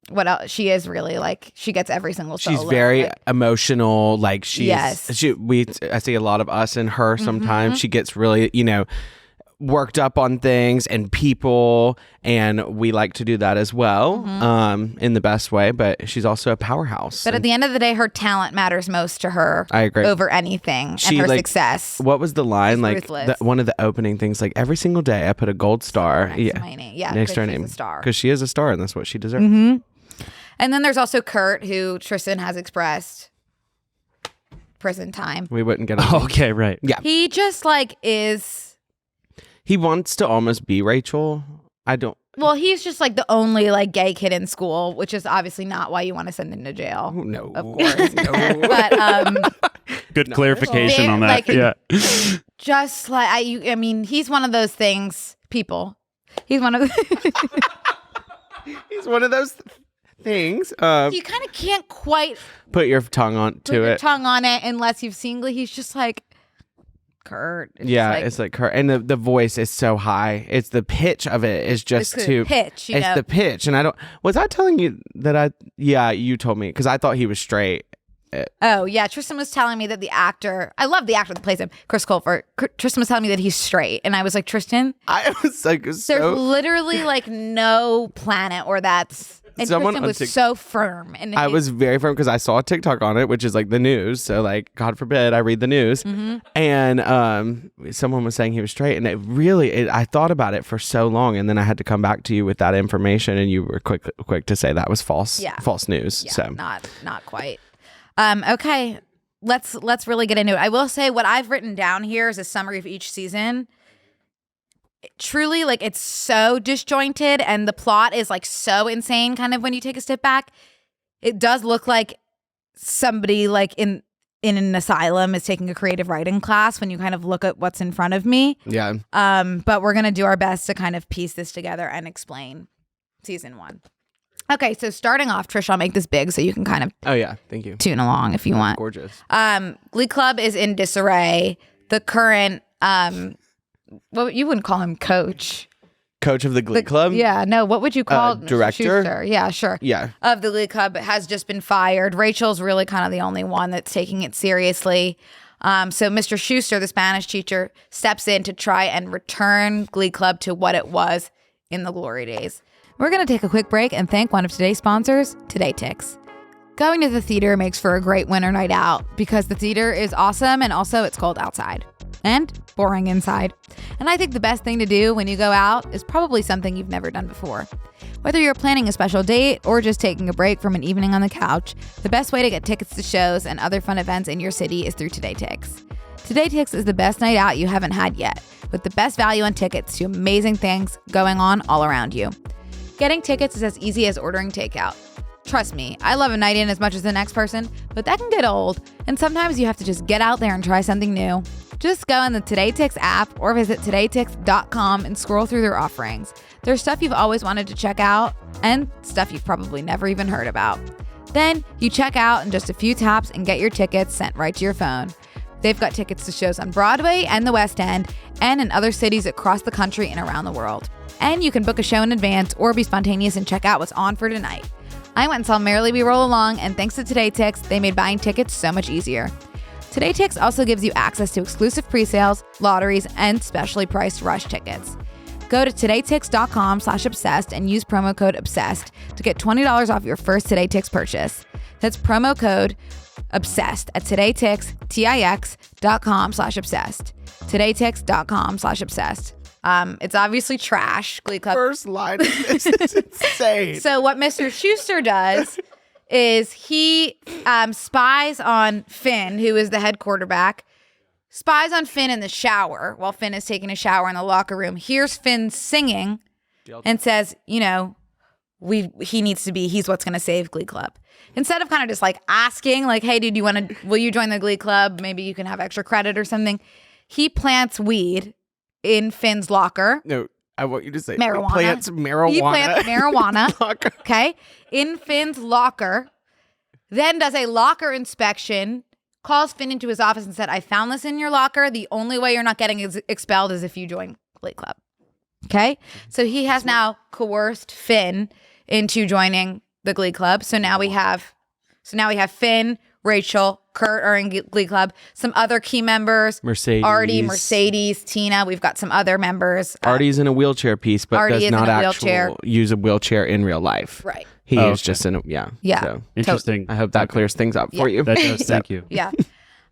What else? She is really she gets every single solo. She's very emotional. I see a lot of us in her sometimes. Mm-hmm. She gets really, worked up on things and people, and we like to do that as well, in the best way, but she's also a powerhouse. But at the end of the day, her talent matters most to her. I agree. Over anything, and her success. What was the line? Ruthless. One of the opening things, every single day I put a gold star next to my name. Yeah, next to her name. Because she is a star, and that's what she deserves. Mm-hmm. And then there's also Kurt, who Tristan has expressed prison time. We wouldn't get on. Okay, right. Yeah. He just is. He wants to almost be Rachel. I don't. Well, he's just the only gay kid in school, which is obviously not why you want to send him to jail. No, of course. No. But good clarification on that. Yeah. Just I mean, he's one of those things. People. He's one of. He's one of those things. You kind of can't quite put your tongue on it unless you've seen Glee. He's just Kurt. It's Kurt, and the voice is so high. It's the pitch of it is just too pitch. It's the pitch, and I don't. Was I telling you that you told me because I thought he was straight. Oh yeah, Tristan was telling me that the actor. I love the actor that plays him, Criss Colfer. Tristan was telling me that he's straight, and I was like, Tristan. I was there's literally no planet where that's. And Tristan was so firm. And I was very firm because I saw a TikTok on it, which is the news. So God forbid I read the news. Mm-hmm. And someone was saying he was straight. And I thought about it for so long. And then I had to come back to you with that information. And you were quick to say that was false. Yeah. False news. Yeah, so not quite. Okay. Let's really get into it. I will say what I've written down here is a summary of each season. Truly, it's so disjointed and the plot is so insane kind of when you take a step back. It does look like somebody in an asylum is taking a creative writing class when you kind of look at what's in front of me. Yeah. But we're going to do our best to kind of piece this together and explain season 1. Okay, so starting off, Trish, I'll make this big so you can kind of thank you. Tune along if you want. Gorgeous. Glee Club is in disarray. The current well, you wouldn't call him coach of the Glee Club? Yeah, no. What would you call director? Schuester? Yeah, sure. Yeah. Of the Glee Club has just been fired. Rachel's really kind of the only one that's taking it seriously. So Mr. Schuester, the Spanish teacher, steps in to try and return Glee Club to what it was in the glory days. We're going to take a quick break and thank one of today's sponsors, TodayTix. Going to the theater makes for a great winter night out because the theater is awesome and also it's cold outside. And boring inside. And I think the best thing to do when you go out is probably something you've never done before. Whether you're planning a special date or just taking a break from an evening on the couch, the best way to get tickets to shows and other fun events in your city is through TodayTix. TodayTix is the best night out you haven't had yet, with the best value on tickets to amazing things going on all around you. Getting tickets is as easy as ordering takeout. Trust me, I love a night in as much as the next person, but that can get old, and sometimes you have to just get out there and try something new. Just go in the TodayTix app or visit TodayTix.com and scroll through their offerings. There's stuff you've always wanted to check out and stuff you've probably never even heard about. Then you check out in just a few taps and get your tickets sent right to your phone. They've got tickets to shows on Broadway and the West End and in other cities across the country and around the world. And you can book a show in advance or be spontaneous and check out what's on for tonight. I went and saw Merrily We Roll Along, and thanks to TodayTix, they made buying tickets so much easier. TodayTix also gives you access to exclusive pre-sales, lotteries, and specially priced rush tickets. Go to todaytix.com/obsessed and use promo code obsessed to get $20 off your first TodayTix purchase. That's promo code obsessed at todaytix.com/obsessed. todaytix.com/obsessed. It's obviously trash. Glee Club. First line is insane. So what Mr. Schuester does is he spies on Finn, who is the head quarterback, spies on Finn in the shower while Finn is taking a shower in the locker room, hears Finn singing and says, you know, he's what's going to save Glee Club. Instead of kind of just like asking like, hey, dude, will you join the Glee Club? Maybe you can have extra credit or something. He plants weed in Finn's locker. No, I want you to say marijuana. He plants marijuana. He plants marijuana. Okay. In Finn's locker. Then does a locker inspection, calls Finn into his office and said, I found this in your locker. The only way you're not getting expelled is if you join Glee Club. Okay. So he has now coerced Finn into joining the Glee Club. So now we have Finn, Rachel, Kurt are in Glee Club. Some other key members. Artie, Mercedes, Tina. We've got some other members. Artie's in a wheelchair piece, but Artie does not use a wheelchair in real life. Right. He is just in a, Yeah. So Interesting. I hope that clears things up for you. That does. Thank you. Yeah.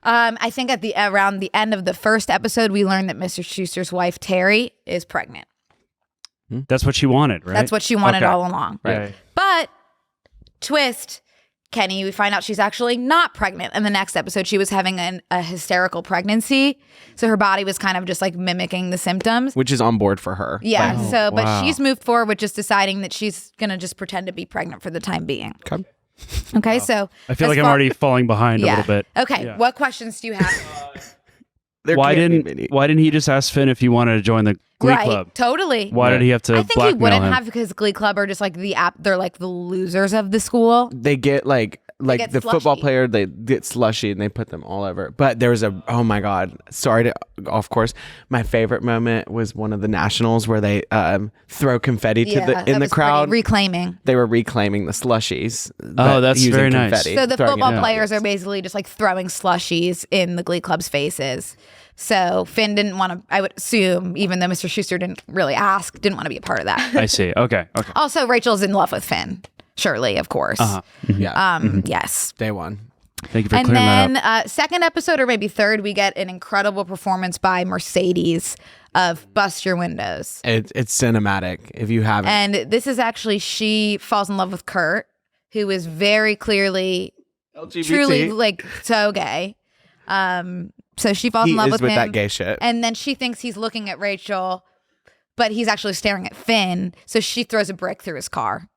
I think around the end of the first episode, we learned that Mr. Schuester's wife, Terry, is pregnant. That's what she wanted, right? That's what she wanted all along. Right. But twist, Kenny, we find out she's actually not pregnant. In the next episode, she was having a hysterical pregnancy. So her body was kind of just like mimicking the symptoms. Which is on board for her. Yeah. But she's moved forward with just deciding that she's going to just pretend to be pregnant for the time being. Okay. So I feel like I'm already falling behind a little bit. Okay. Yeah. What questions do you have? Why didn't he just ask Finn if he wanted to join the Glee Club? Totally. Why did he have to I think blackmail he wouldn't him? have because Glee Club are just like they're like the losers of the school. They get like get the slushy. football player, they get slushy and they put them all over. But there was oh my God, sorry to off course. My favorite moment was one of the nationals where they throw confetti in the crowd. Reclaiming. They were reclaiming the slushies. That's using very nice. confetti, So the throwing football it out. players are basically just like throwing slushies in the Glee Club's faces. So Finn didn't want to, I would assume, even though Mr. Schuester didn't really ask, didn't want to be a part of that. I see. Okay. Also, Rachel's in love with Finn. Shirley, of course. Yeah. Yes. Day one. Thank you for And clearing that then up. second episode or maybe third, we get an incredible performance by Mercedes of Bust Your Windows. It's cinematic if you haven't. And this is actually, she falls in love with Kurt, who is very clearly, LGBT. truly like so gay. So she falls in love with him. that gay shit. And then she thinks he's looking at Rachel, but he's actually staring at Finn. So she throws a brick through his car.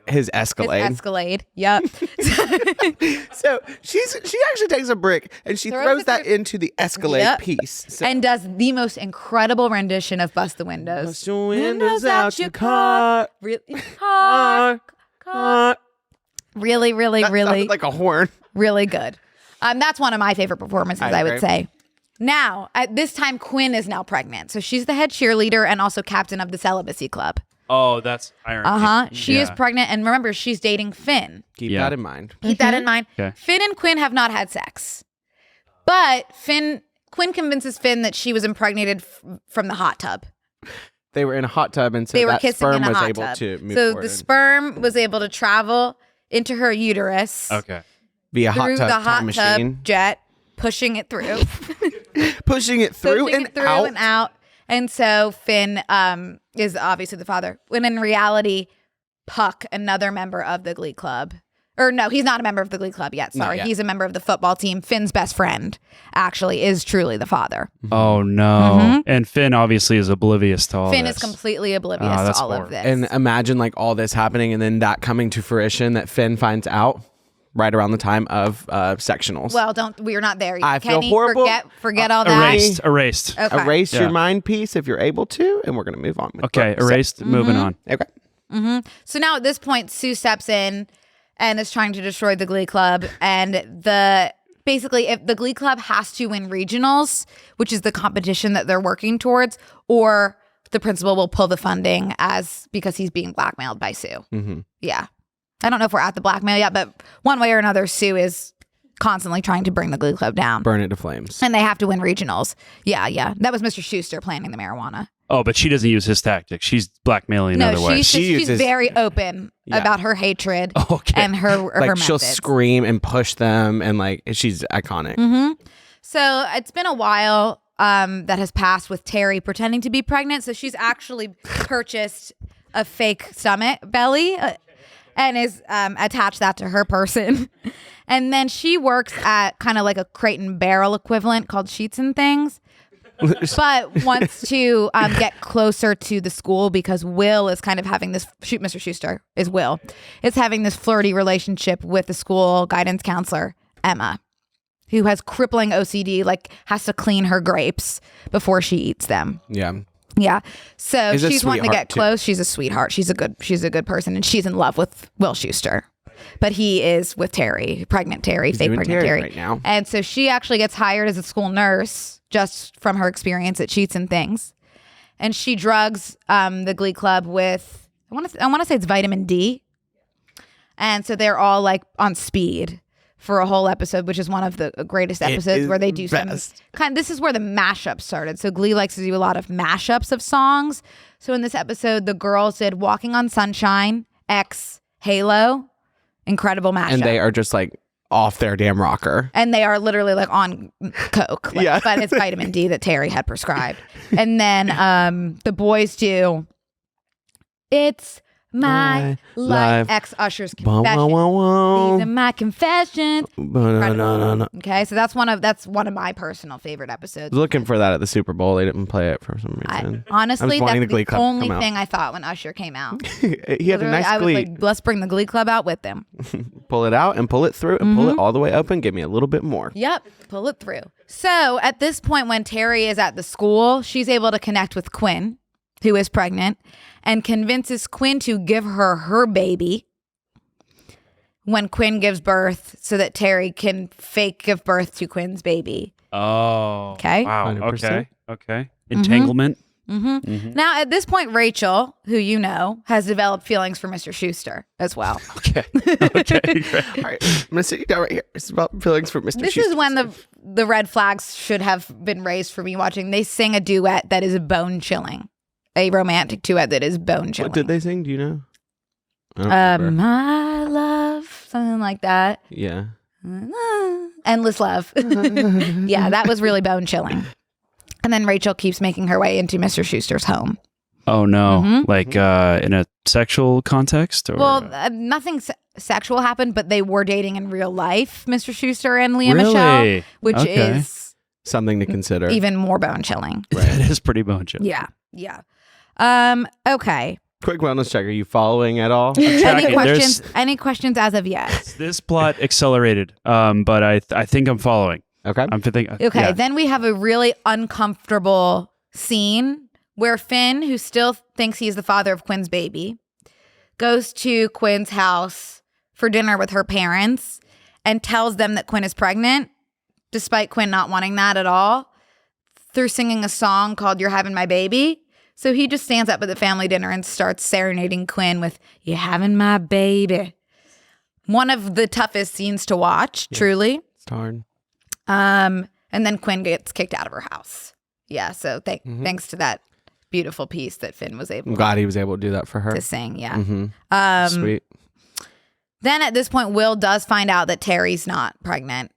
His Escalade. His Escalade. Yep. So she actually takes a brick and she throws that into the Escalade piece. So, And does the most incredible rendition of Bust the Windows. Bust your windows out your car. Really, Car. really, really, That really, sounded like a horn. really good. That's one of my favorite performances, I would agree. say. Now, at this time, Quinn is now pregnant. So she's the head cheerleader and also captain of the celibacy club. Oh, that's irony. She is pregnant. And remember, she's dating Finn. Keep that in mind. Keep that in mind. Okay. Finn and Quinn have not had sex. But Quinn convinces Finn that she was impregnated from the hot tub. They were in a hot tub and so They were that kissing sperm in a was hot able tub. to move So forward the sperm was able to travel into her uterus Okay. via hot through tub the time hot machine. tub jet, pushing it through. Pushing it through Pushing and it through out. and out. And so Finn is obviously the father. When in reality, Puck, another member of the Glee Club, or no, he's not a member of the Glee Club yet. Sorry. yet. He's a member of the football team. Finn's best friend actually is truly the father. Oh no. And Finn obviously is oblivious to all Finn this. is completely oblivious Oh, to that's all of horrible. this. And imagine like all this happening and then that coming to fruition that Finn finds out right around the time of sectionals. well, we're not there yet. I feel Kenny, horrible. Forget all that. Erased. Okay. Erase Yeah. your mind piece if you're able to, and we're going to move on. With Okay, Brooke. So- erased. Moving on. Okay. So now at this point, Sue steps in and is trying to destroy the Glee Club. And basically, if the Glee Club has to win regionals, which is the competition that they're working towards, or the principal will pull the funding because he's being blackmailed by Sue. Mm-hmm. Yeah. I don't know if we're at the blackmail yet, but one way or another, Sue is constantly trying to bring the Glee Club down. Burn it to flames. And they have to win regionals. Yeah. That was Mr. Schuester planning the marijuana. Oh, but she doesn't use his tactics. She's blackmailing in other ways. She's very open about her hatred and her like she'll methods. scream and push them, and like she's iconic. So it's been a while that has passed with Terry pretending to be pregnant. So she's actually purchased a fake stomach belly and is attached that to her person. And then she works at kind of like a Crate and Barrel equivalent called Sheets and Things. But wants to get closer to the school because Will is kind of having this Mr. Schuester is having this flirty relationship with the school guidance counselor Emma, who has crippling OCD, like has to clean her grapes before she eats them. Yeah. So she's wanting to get close. She's a sweetheart. She's a good person, and she's in love with Will Schuester. But he is with Terry, pregnant Terry, fake pregnant Terry right now. And so she actually gets hired as a school nurse just from her experience at Sheets and Things. And she drugs the Glee Club with, I want to say it's vitamin D. And so they're all like on speed for a whole episode, which is one of the greatest episodes where they do some this is where the mashup started. So Glee likes to do a lot of mashups of songs. So in this episode, the girls did Walking on Sunshine, X, Halo. Incredible mashup. And they are just like off their damn rocker. And they are literally like on coke. But it's vitamin D that Terry had prescribed. And then the boys do It's My Life. Ex Usher's Confession. These are my confessions. Okay, so that's one of my personal favorite episodes. Looking for that at the Super Bowl. They didn't play it for some reason. Honestly, that's the only thing I thought when Usher came out. He had a nice I was Glee. like, let's bring the Glee Club out with them. Pull it out and pull it through and pull it all the way open. Give me a little bit more. Yep, pull it through. So at this point, when Terry is at the school, she's able to connect with Quinn, who is pregnant, and convinces Quinn to give her baby when Quinn gives birth so that Terry can fake give birth to Quinn's baby. Oh. Okay. Wow. 100%. Okay. Entanglement. Now, at this point, Rachel, who you know, has developed feelings for Mr. Schuester as well. Okay. Great. All right. I'm going to sit you down right here. It's about feelings for Mr. This Schuester. is when the red flags should have been raised for me watching. They sing a duet that is bone chilling. A romantic duet that is bone chilling. What did they sing? Do you know? I don't remember. My love, something like that. Yeah. Endless love. Yeah, that was really bone chilling. And then Rachel keeps making her way into Mr. Schuester's home. Oh no! Like in a sexual context, or nothing sexual happened, but they were dating in real life, Mr. Schuester and Leah Really? Michelle, which is something to consider. even more bone chilling. That is pretty bone chilling. Yeah. Okay. Quick wellness check. Are you following at all? Any questions as of yet? This plot accelerated, but I think I'm following. Okay. I'm thinking. Okay. Yeah. Then we have a really uncomfortable scene where Finn, who still thinks he's the father of Quinn's baby, goes to Quinn's house for dinner with her parents and tells them that Quinn is pregnant, despite Quinn not wanting that at all, through singing a song called You're Having My Baby. So he just stands up at the family dinner and starts serenading Quinn with You're Having My Baby. One of the toughest scenes to watch, truly. It's hard. And then Quinn gets kicked out of her house. Yeah, so thanks to that beautiful piece that Finn was able I'm glad he was able to do that for her. to sing. Yeah. Sweet. Then at this point, Will does find out that Terry's not pregnant.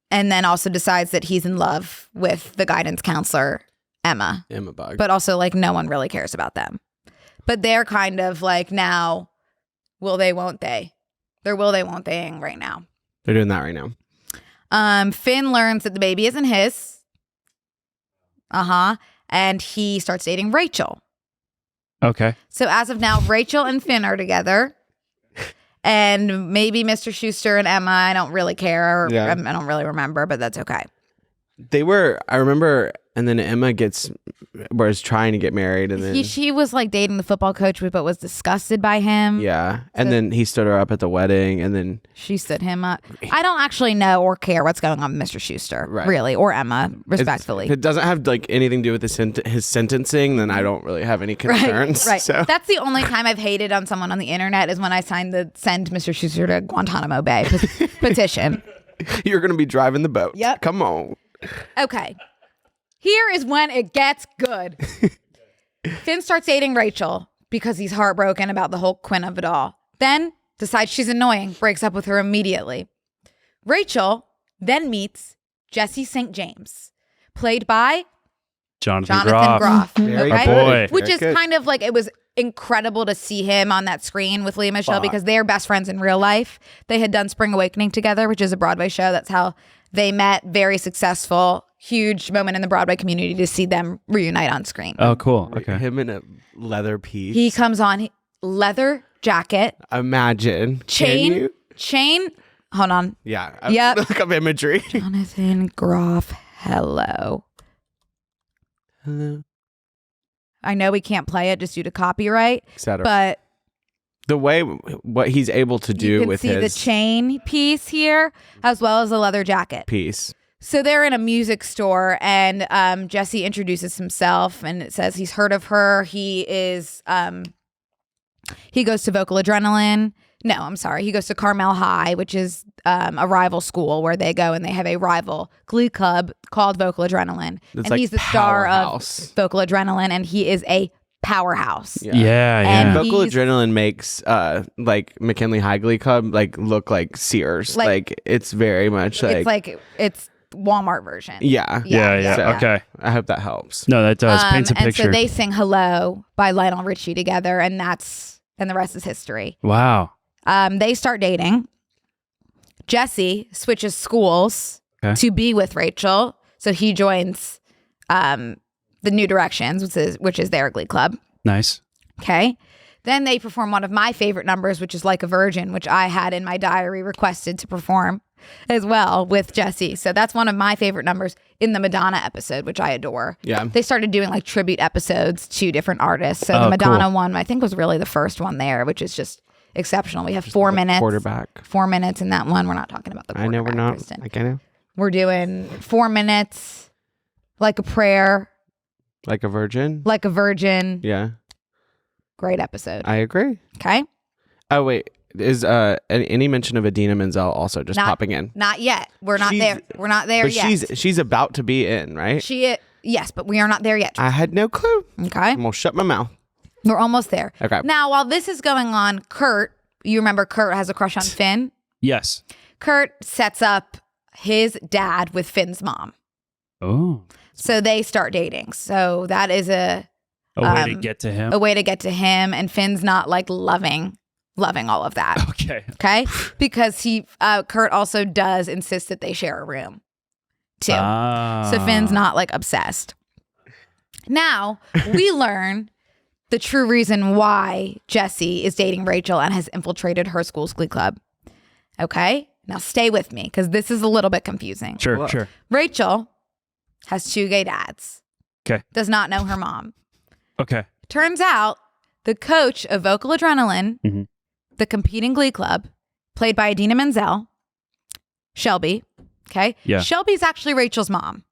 And then also decides that he's in love with the guidance counselor, Emma. Bug. But also, like, no one really cares about them. But they're kind of like now, will they, won't they? They're will they, won't they-ing right now. They're doing that right now. Finn learns that the baby isn't his. And he starts dating Rachel. Okay. So as of now, Rachel and Finn are together. And maybe Mr. Schuester and Emma, I don't really care. Yeah. I don't really remember, but that's okay. They were, I remember, and then Emma was trying to get married, and then She was like dating the football coach, but was disgusted by him. yeah, and then he stood her up at the wedding, and then She stood him up. I don't actually know or care what's going on with Mr. Schuester, Right. really, or Emma, respectfully. if it doesn't have like anything to do with his sentencing, then I don't really have any concerns. Right. So That's the only time I've hated on someone on the internet is when I signed the send Mr. Schuester to Guantanamo Bay petition. you're gonna be driving the boat. Yep. Come on. Okay. Here is when it gets good. Finn starts dating Rachel because he's heartbroken about the whole Quinn of it all. Then decides she's annoying, breaks up with her immediately. Rachel then meets Jesse St. James, played by Jonathan Groff. Very okay? good. Boy. Which Very is good. kind of like, it was incredible to see him on that screen with Lea Michele because they are best friends in real life. They had done Spring Awakening together, which is a Broadway show. That's how they met. Very successful, huge moment in the Broadway community to see them reunite on screen. Oh, cool. Okay. Him in a leather piece. He comes on, leather jacket, Imagine. Can you? chain. Hold on. Yeah. Yep. Look up imagery. Jonathan Groff, hello. Hello. I know we can't play it just due to copyright, Etc. but The way what he's able to do you can with see his the chain piece here as well as the leather jacket. piece. So they're in a music store and Jesse introduces himself and it says he's heard of her. He is, he goes to Vocal Adrenaline. No, I'm sorry. He goes to Carmel High, which is a rival school where they go and they have a rival Glee club called Vocal Adrenaline. It's and like he's the star powerhouse. of Vocal Adrenaline and he is a powerhouse. Yeah. And Vocal he's- Adrenaline makes like McKinley High Glee Club like look like Sears. Like it's very much like it's Walmart version. yeah. Yeah. So- Okay. I hope that helps. No, that does. Paints a and picture. so they sing Hello by Lionel Richie together and the rest is history. Wow. They start dating. Jesse switches schools to be with Rachel. So he joins the New Directions, which is their Glee club. Nice. Okay. Then they perform one of my favorite numbers, which is Like a Virgin, which I had in my diary requested to perform as well with Jesse. So that's one of my favorite numbers in the Madonna episode, which I adore. Yeah. They started doing like tribute episodes to different artists. So Oh, the Madonna cool. one, I think, was really the first one there, which is just exceptional. We have 4 minutes. Quarterback. 4 minutes in that one. We're not talking about the I quarterback. know we're not. Tristan. Like I know. We're doing 4 minutes, Like a Prayer, Like a Virgin. Like a Virgin. Yeah. Great episode. I agree. Okay. Oh wait, is any mention of Idina Menzel also just popping in? Not yet. We're not there. We're not there But yet. she's about to be in, right? Yes, but we are not there yet. I had no clue. Okay. I'm gonna shut my mouth. We're almost there. Okay. Now, while this is going on, Kurt, you remember Kurt has a crush on Finn? Yes. Kurt sets up his dad with Finn's mom. Oh. So they start dating. So that is a way to get to him. a way to get to him. And Finn's not like loving all of that. Okay. Okay. Because Kurt also does insist that they share a room too. So Finn's not like obsessed. Now we learn the true reason why Jesse is dating Rachel and has infiltrated her school's Glee club. Okay. Now stay with me because this is a little bit confusing. Sure. Sure. Rachel has 2 gay dads. Okay. Does not know her mom. Okay. Turns out the coach of Vocal Adrenaline, Mhm. the competing Glee club, played by Idina Menzel, Shelby. Okay. Yeah. Shelby's actually Rachel's mom.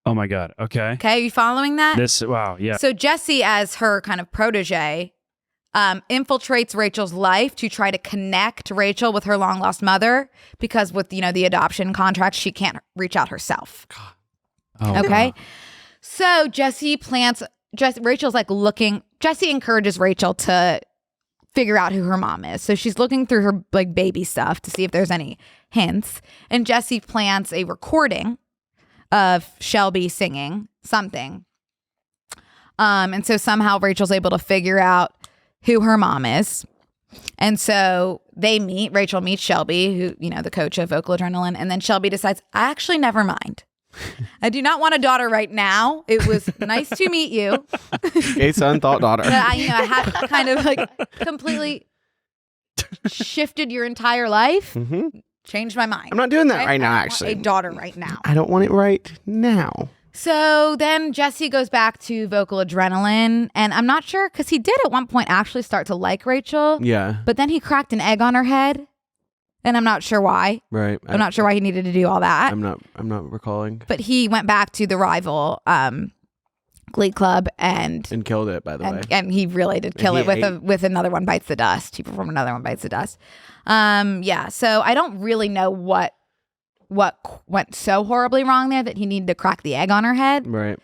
Oh my God. Okay. Okay. Are you following that? Wow. Yeah. So Jesse, as her kind of protege, infiltrates Rachel's life to try to connect Rachel with her long lost mother because with, the adoption contract, she can't reach out herself. Oh, Okay. wow. So Rachel's like looking, Jesse encourages Rachel to figure out who her mom is. So she's looking through her like baby stuff to see if there's any hints. And Jesse plants a recording of Shelby singing something. And so somehow Rachel's able to figure out who her mom is. And so they meet, Rachel meets Shelby, who, the coach of Vocal Adrenaline. And then Shelby decides, I actually never mind. I do not want a daughter right now. It was nice to meet you. Gay son, thought daughter. But I had kind of like completely shifted your entire life. Mm-hmm. Changed my mind. I'm not doing that Okay? right now, I don't actually. want a daughter right now. I don't want it right now. So then Jesse goes back to Vocal Adrenaline. And I'm not sure because he did at one point actually start to like Rachel. Yeah. But then he cracked an egg on her head. And I'm not sure why. Right. I'm not sure why he needed to do all that. I'm not recalling. But he went back to the rival Glee club and killed it, by the way. and he really did kill he it with Another One Bites the Dust. He performed Another One Bites the Dust. Yeah. So I don't really know what what went so horribly wrong there that he needed to crack the egg on her head. Right.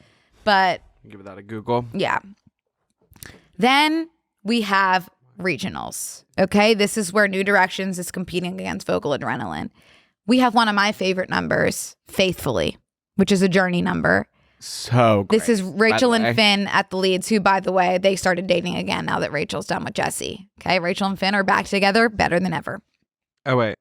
But Give that a Google. yeah. Then we have regionals. Okay, this is where New Directions is competing against Vocal Adrenaline. We have one of my favorite numbers, Faithfully, which is a Journey number. So great. This is Rachel and Finn at the leads, who, by the way, they started dating again now that Rachel's done with Jesse. Okay, Rachel and Finn are back together, better than ever. Oh, wait.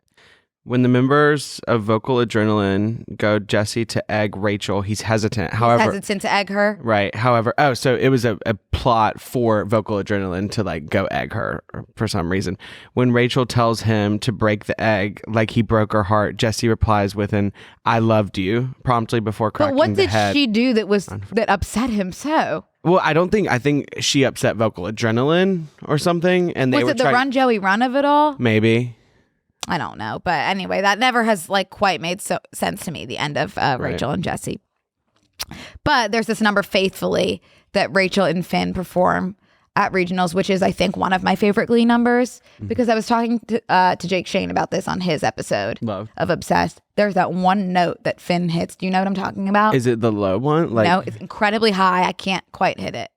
When the members of Vocal Adrenaline go Jesse to egg Rachel, he's hesitant. However, hesitant to egg her. Right. However, so it was a plot for Vocal Adrenaline to like go egg her for some reason. When Rachel tells him to break the egg, like he broke her heart, Jesse replies with an "I loved you" promptly before cracking But what the did head. she do that upset him so? Well, I think she upset Vocal Adrenaline or something, and they Was it the Run Joey Run of it all? Maybe. I don't know. But anyway, that never has like quite made sense to me, the end of Rachel and Jesse. But there's this number, Faithfully, that Rachel and Finn perform at regionals, which is, I think, one of my favorite Glee numbers, because I was talking to Jake Shane about this on his episode of Obsessed. There's that one note that Finn hits. Do you know what I'm talking about? Is it the low one? Like, no, it's incredibly high. I can't quite hit it.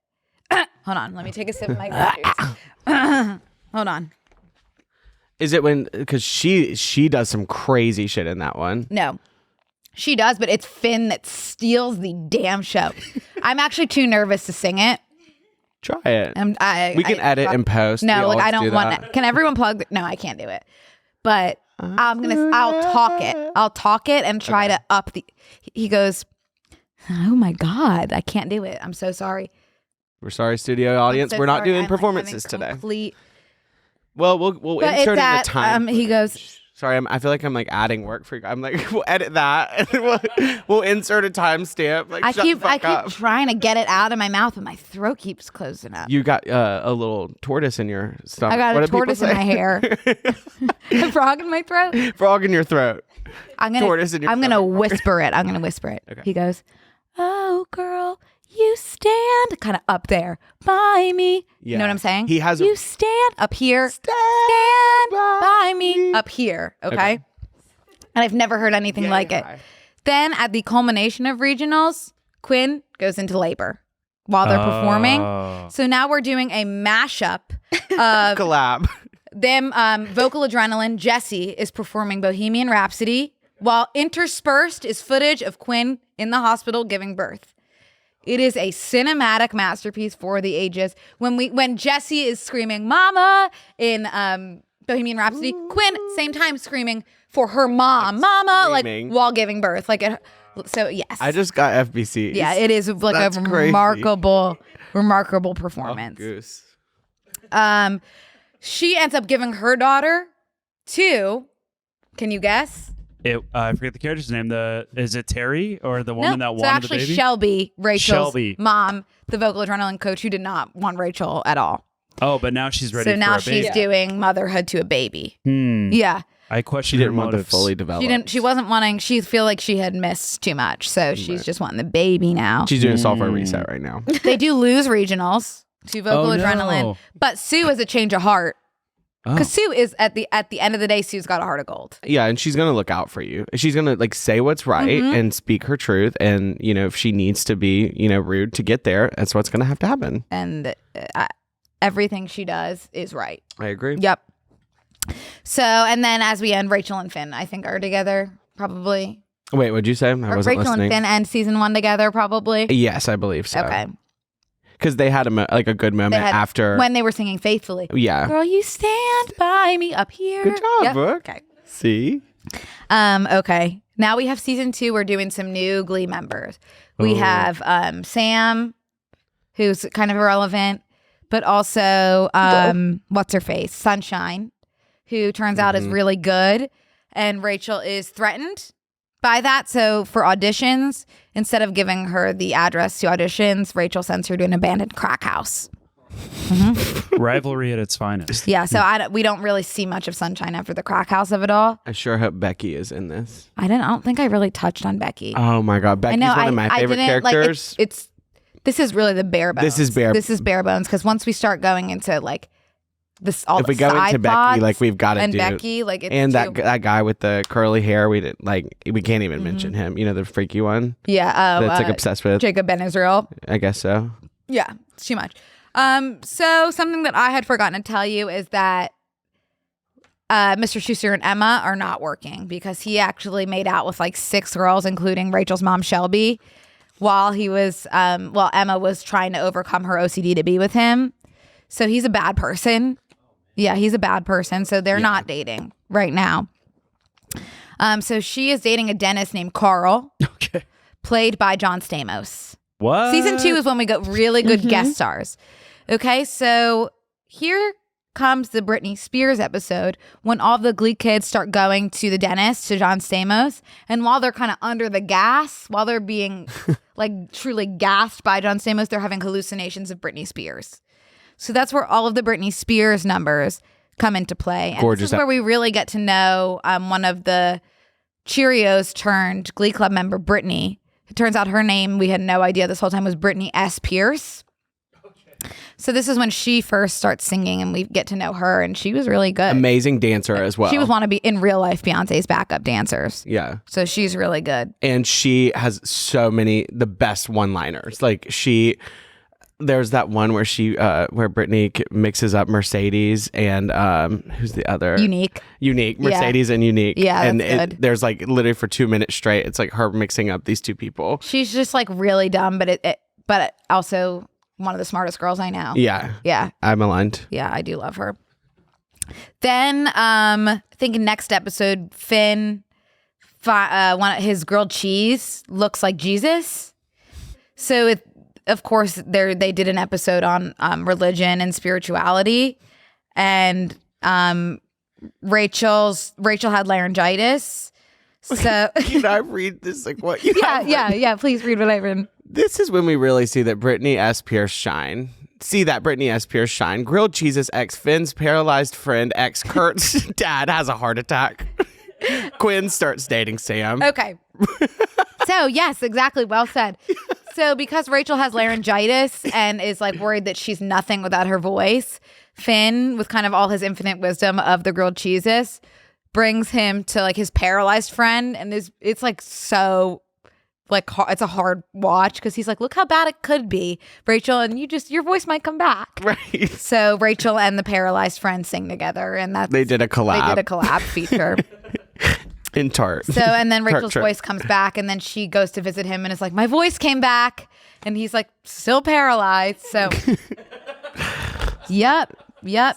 Hold on. Let me take a sip of my grape juice. Hold on. Is it when, because she does some crazy shit in that one? No, she does, but it's Finn that steals the damn show. I'm actually too nervous to sing it. Try it. We can edit and post. No, like I don't want to. Can everyone plug? No, I can't do it. But I'll talk it. I'll talk it and try to up the. He goes, oh my God, I can't do it. I'm so sorry. We're sorry, studio audience. So We're not sorry. doing I'm performances today. Complete. Well, we'll insert in the time. He goes. Sorry, I feel like I'm like adding work for you. I'm like, we'll edit that and we'll insert a timestamp. Like, I keep up. trying to get it out of my mouth, and my throat keeps closing up. You got a little tortoise in your stomach. I got a tortoise in my hair. A frog in my throat. Frog in your throat. Tortoise in your I'm gonna whisper it. I'm gonna whisper it. Okay. He goes, "Oh, girl, you stand kind of up there by me." Yeah. You know what I'm saying? He has you stand up here. Stand by me up here. Okay. And I've never heard anything like it. Then at the culmination of regionals, Quinn goes into labor while they're performing. So now we're doing a mashup of collab. Them Vocal Adrenaline. Jesse is performing Bohemian Rhapsody, while interspersed is footage of Quinn in the hospital giving birth. It is a cinematic masterpiece for the ages. When Jesse is screaming "Mama" in Bohemian Rhapsody, Quinn same time screaming for her mom, "Mama," like while giving birth. So yes, I just got FBC. Yeah, it is like a remarkable performance. Goose. She ends up giving her daughter to. Can you guess? I forget the character's name. Is it Terry or the woman that wanted the baby? So actually Shelby, Rachel's mom, the Vocal Adrenaline coach, who did not want Rachel at all. Oh, but now she's ready for a baby. So now she's doing motherhood to a baby. Yeah. I question she didn't her want to motives. fully develop. She wasn't wanting. She feel like she had missed too much, so she's just wanting the baby now. She's doing a software reset right now. They do lose regionals to Vocal Adrenaline, but Sue has a change of heart. Because Sue is at the end of the day, Sue's got a heart of gold. Yeah, and she's gonna look out for you. She's gonna like say what's right and speak her truth. And if she needs to be rude to get there, that's what's gonna have to happen. And everything she does is right. I agree. Yep. So, and then as we end, Rachel and Finn, I think, are together probably. Wait, what'd you say? I wasn't Rachel listening. and Finn end season 1 together probably. Yes, I believe so. Okay. Because they had a good moment after when they were singing Faithfully. Yeah. Girl, you stand by me up here. Good job, Brooke. Okay. See? Okay. Now we have season 2. We're doing some new Glee members. We have Sam, who's kind of irrelevant, but also what's her face? Sunshine, who turns out is really good. And Rachel is threatened by that. So for auditions, instead of giving her the address to auditions, Rachel sends her to an abandoned crack house. Rivalry at its finest. Yeah, so we don't really see much of Sunshine after the crack house of it all. I sure hope Becky is in this. I don't think I really touched on Becky. Oh my God, Becky's one of my favorite characters. This is really the bare bones. This is bare bones because once we start going into like all if the we go side into Becky, plots like we've got to and do Becky, like it's and too, that guy with the curly hair. We didn't like. We can't even mention him. You know, the freaky one. yeah, That's like obsessed with. Jacob Ben Israel. I guess so. Yeah, it's too much. So something that I had forgotten to tell you is that Mr. Schuester and Emma are not working because he actually made out with like 6 girls, including Rachel's mom, Shelby, while he was, while Emma was trying to overcome her OCD to be with him. So he's a bad person. Yeah, he's a bad person. So they're not dating right now. So she is dating a dentist named Carl, played by John Stamos. What? Season 2 is when we got really good guest stars. Okay, so here comes the Britney Spears episode when all the Glee kids start going to the dentist, to John Stamos. And while they're kind of under the gas, while they're being like truly gassed by John Stamos, they're having hallucinations of Britney Spears. So that's where all of the Britney Spears numbers come into play. And Gorgeous. this is where we really get to know one of the Cheerios turned Glee Club member, Britney. It turns out her name, we had no idea this whole time, was Britney S. Pierce. So this is when she first starts singing and we get to know her, and she was really good. Amazing dancer as well. She was one of in real life Beyonce's backup dancers. Yeah. So she's really good. And she has so many, the best one-liners. Like there's that one where where Britney mixes up Mercedes and who's the other? Unique. Mercedes and Unique. Yeah, and that's good. There's like literally for 2 minutes straight, it's like her mixing up these two people. She's just like really dumb, but also one of the smartest girls I know. Yeah. Yeah. I'm aligned. Yeah, I do love her. Then I think next episode, Finn, his grilled cheese looks like Jesus. So of course, they did an episode on religion and spirituality, and Rachel had laryngitis. So Can I read this? Like what? Yeah. Please read what I've written. This is when we really see that Britney S. Pierce shine. Grilled cheese's ex Finn's paralyzed friend ex Kurt's dad has a heart attack. Quinn starts dating Sam. Okay. So yes, exactly. Well said. So because Rachel has laryngitis and is like worried that she's nothing without her voice, Finn, with kind of all his infinite wisdom of the grilled cheeses, brings him to like his paralyzed friend, and it's like so like it's a hard watch because he's like, look how bad it could be, Rachel, and your voice might come back. Right. So Rachel and the paralyzed friend sing together, and they did a collab feature. In Tart. So, and then Rachel's Tart. voice comes back, and then she goes to visit him and is like, my voice came back. And he's like, still paralyzed. So, yep.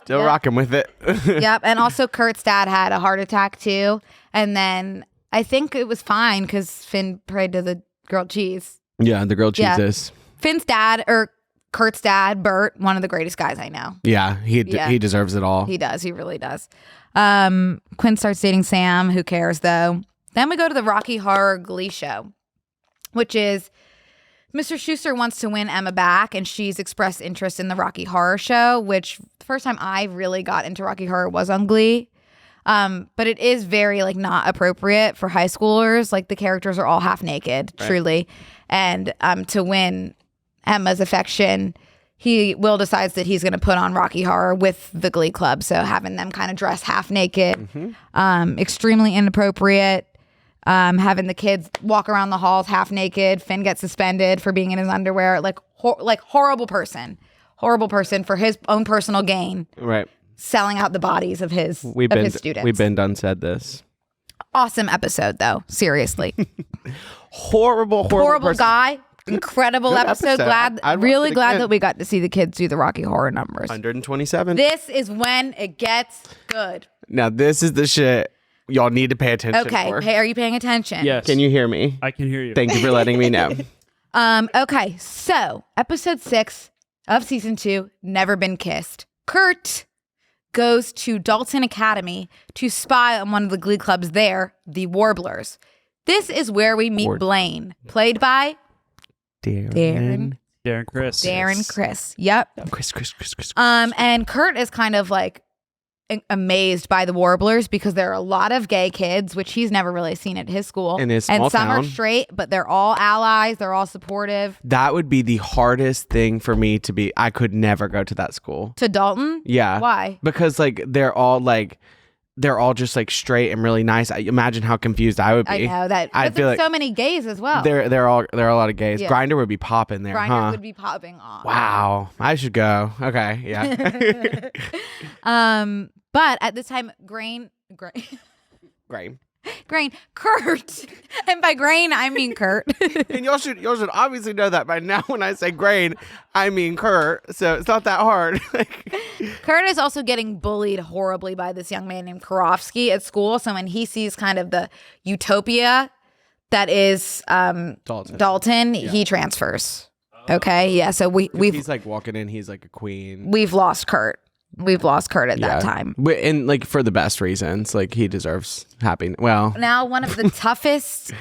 Still rocking with it. Yep. And also Kurt's dad had a heart attack too. And then I think it was fine because Finn prayed to the grilled cheese. Yeah, the grilled cheeses. Finn's dad, or Kurt's dad, Bert, one of the greatest guys I know. Yeah, he deserves it all. He does. He really does. Quinn starts dating Sam. Who cares though? Then we go to the Rocky Horror Glee show, which is Mr. Schuester wants to win Emma back, and she's expressed interest in the Rocky Horror show, which the first time I really got into Rocky Horror was on Glee. But it is very like not appropriate for high schoolers. Like the characters are all half naked, truly. And to win Emma's affection, Will decides that he's going to put on Rocky Horror with the Glee Club. So having them kind of dress half naked, extremely inappropriate. Having the kids walk around the halls half naked. Finn gets suspended for being in his underwear. Like horrible person for his own personal gain. Right. Selling out the bodies of his students. We've been done said this. Awesome episode though. Seriously. horrible guy. Incredible episode. Really glad that we got to see the kids do the Rocky Horror numbers. 127. This is when it gets good. Now this is the shit y'all need to pay attention Okay. for. Hey, are you paying attention? Yes. Can you hear me? I can hear you. Thank you for letting me know. Okay. So episode 6 of season 2, Never Been Kissed. Kurt goes to Dalton Academy to spy on one of the Glee clubs there, the Warblers. This is where we meet Blaine, played by Darren Criss. Darren Criss. Yep. Criss. And Kurt is kind of like amazed by the Warblers because there are a lot of gay kids, which he's never really seen at his school. In his small and some town. are straight, but they're all allies. They're all supportive. That would be the hardest thing for me to be. I could never go to that school. To Dalton? Yeah. Why? Because like they're all just like straight and really nice. I imagine how confused I would be. I know that. I But feel there's like so many gays as well. there are a lot of gays. Yeah. Grinder would be popping there, Grinder huh? would be popping off. Wow, I should go. Okay, yeah. But at this time, Grain, Great. Kurt, and by Grain I mean Kurt. And y'all should obviously know that by now. When I say grain, I mean Kurt. So it's not that hard. Kurt is also getting bullied horribly by this young man named Karofsky at school. So when he sees kind of the utopia that is Dalton, he transfers. Okay, yeah. So he's like walking in. He's like a queen. We've lost Kurt. We've lost Kurt at that time. And like for the best reasons. Like he deserves happiness. Well, Now, one of the toughest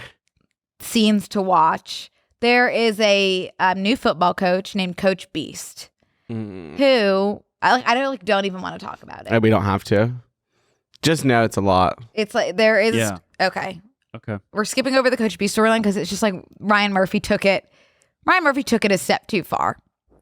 scenes to watch, there is a new football coach named Coach Beast, who I don't even want to talk about it. we don't have to. Just know it's a lot. It's like there is Yeah. Okay. Okay. We're skipping over the Coach Beast storyline because it's just like Ryan Murphy took it a step too far.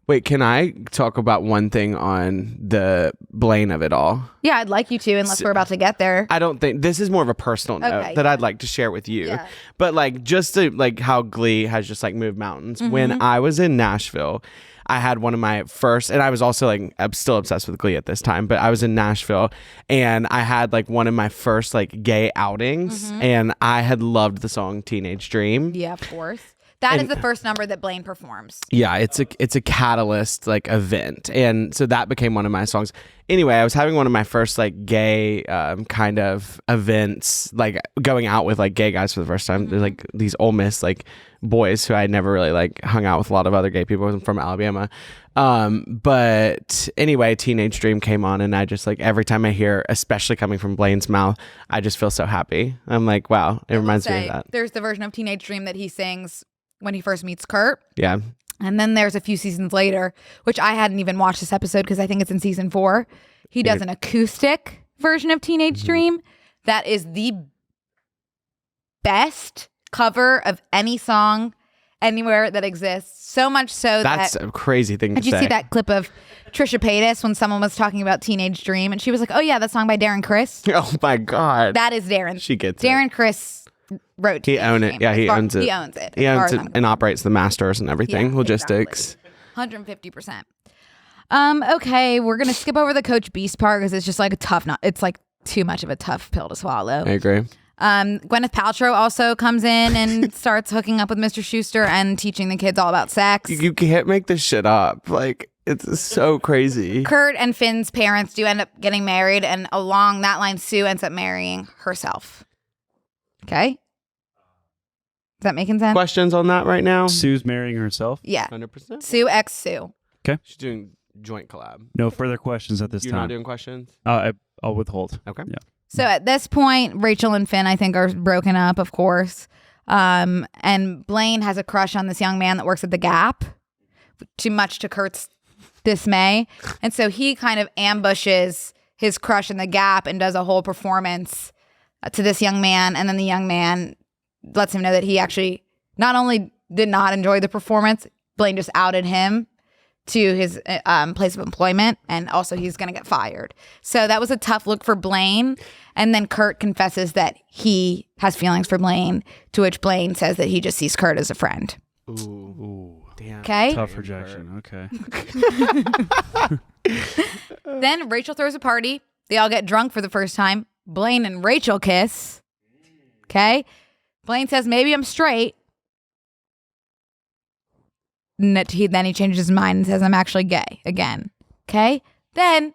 Wait, can I talk about one thing on the Blaine of it all? Yeah, I'd like you to, unless we're about to get there. I don't think this is more of a personal note Okay, that yeah. I'd like to share with you. Yeah. But like just to like how Glee has just like moved mountains. When I was in Nashville, I had one of my first, and I was also like, I'm still obsessed with Glee at this time, but I was in Nashville and I had like one of my first like gay outings, and I had loved the song Teenage Dream. Yeah, of course. That is the first number that Blaine performs. Yeah, it's a catalyst like event, and so that became one of my songs. Anyway, I was having one of my first like gay kind of events, like going out with like gay guys for the first time. They're like these Ole Miss like boys who I had never really like hung out with a lot of other gay people. I was from Alabama. But anyway, Teenage Dream came on, and I just like every time I hear, especially coming from Blaine's mouth, I just feel so happy. I'm like, wow, it reminds me of that. There's the version of Teenage Dream that he sings when he first meets Kurt. Yeah. And then there's a few seasons later, which I hadn't even watched this episode because I think it's in season 4. He does an acoustic version of Teenage Dream that is the best cover of any song anywhere that exists. So much so That's that... a crazy thing to Did you say. see that clip of Trisha Paytas when someone was talking about Teenage Dream? And she was like, oh yeah, that song by Darren Criss. Oh my God. That is Darren. She gets Darren Criss wrote He Teenage owns it. Dream. Yeah, he As far- owns it. He owns it. He as far owns as it I'm and operates the masters and everything. Yeah, Logistics. exactly. 150%. Okay, we're gonna skip over the Coach Beast part because it's just like a tough. It's like too much of a tough pill to swallow. I agree. Gwyneth Paltrow also comes in and starts hooking up with Mr. Schuester and teaching the kids all about sex. You can't make this shit up. Like, it's so crazy. Kurt and Finn's parents do end up getting married, and along that line, Sue ends up marrying herself. Okay, is that making sense? Questions on that right now? Sue's marrying herself. Yeah, 100%. Sue x Sue. She's doing joint collab. No further questions at this You're not time. doing questions? I'll withhold. Okay. Yeah. So at this point, Rachel and Finn, I think, are broken up, of course. And Blaine has a crush on this young man that works at the Gap, too much to Kurt's dismay. And so he kind of ambushes his crush in the Gap and does a whole performance to this young man. And then the young man lets him know that he actually not only did not enjoy the performance, Blaine just outed him to his place of employment, and also he's going to get fired. So that was a tough look for Blaine. And then Kurt confesses that he has feelings for Blaine, to which Blaine says that he just sees Kurt as a friend. Ooh. Damn. Okay. Okay? Tough rejection. Okay. Then Rachel throws a party. They all get drunk for the first time. Blaine and Rachel kiss. Okay? Blaine says, maybe I'm straight. Then he changes his mind and says, I'm actually gay again. Okay? Then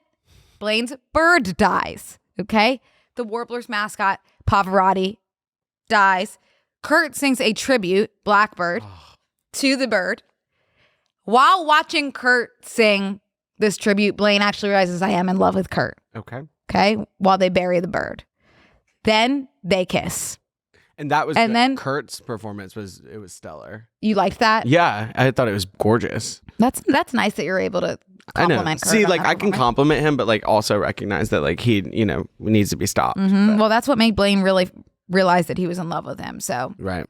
Blaine's bird dies. Okay? The Warblers mascot, Pavarotti, dies. Kurt sings a tribute, Blackbird, to the bird. While watching Kurt sing this tribute, Blaine actually realizes I am in love with Kurt. Okay. Okay? While they bury the bird. Then they kiss. And that was And then- Kurt's performance was stellar. You liked that? Yeah, I thought it was gorgeous. That's nice that you're able to compliment Kurt. See, on like that I can performance. compliment him, but like also recognize that like he, needs to be stopped. Well, that's what made Blaine really realize that he was in love with him. So Right.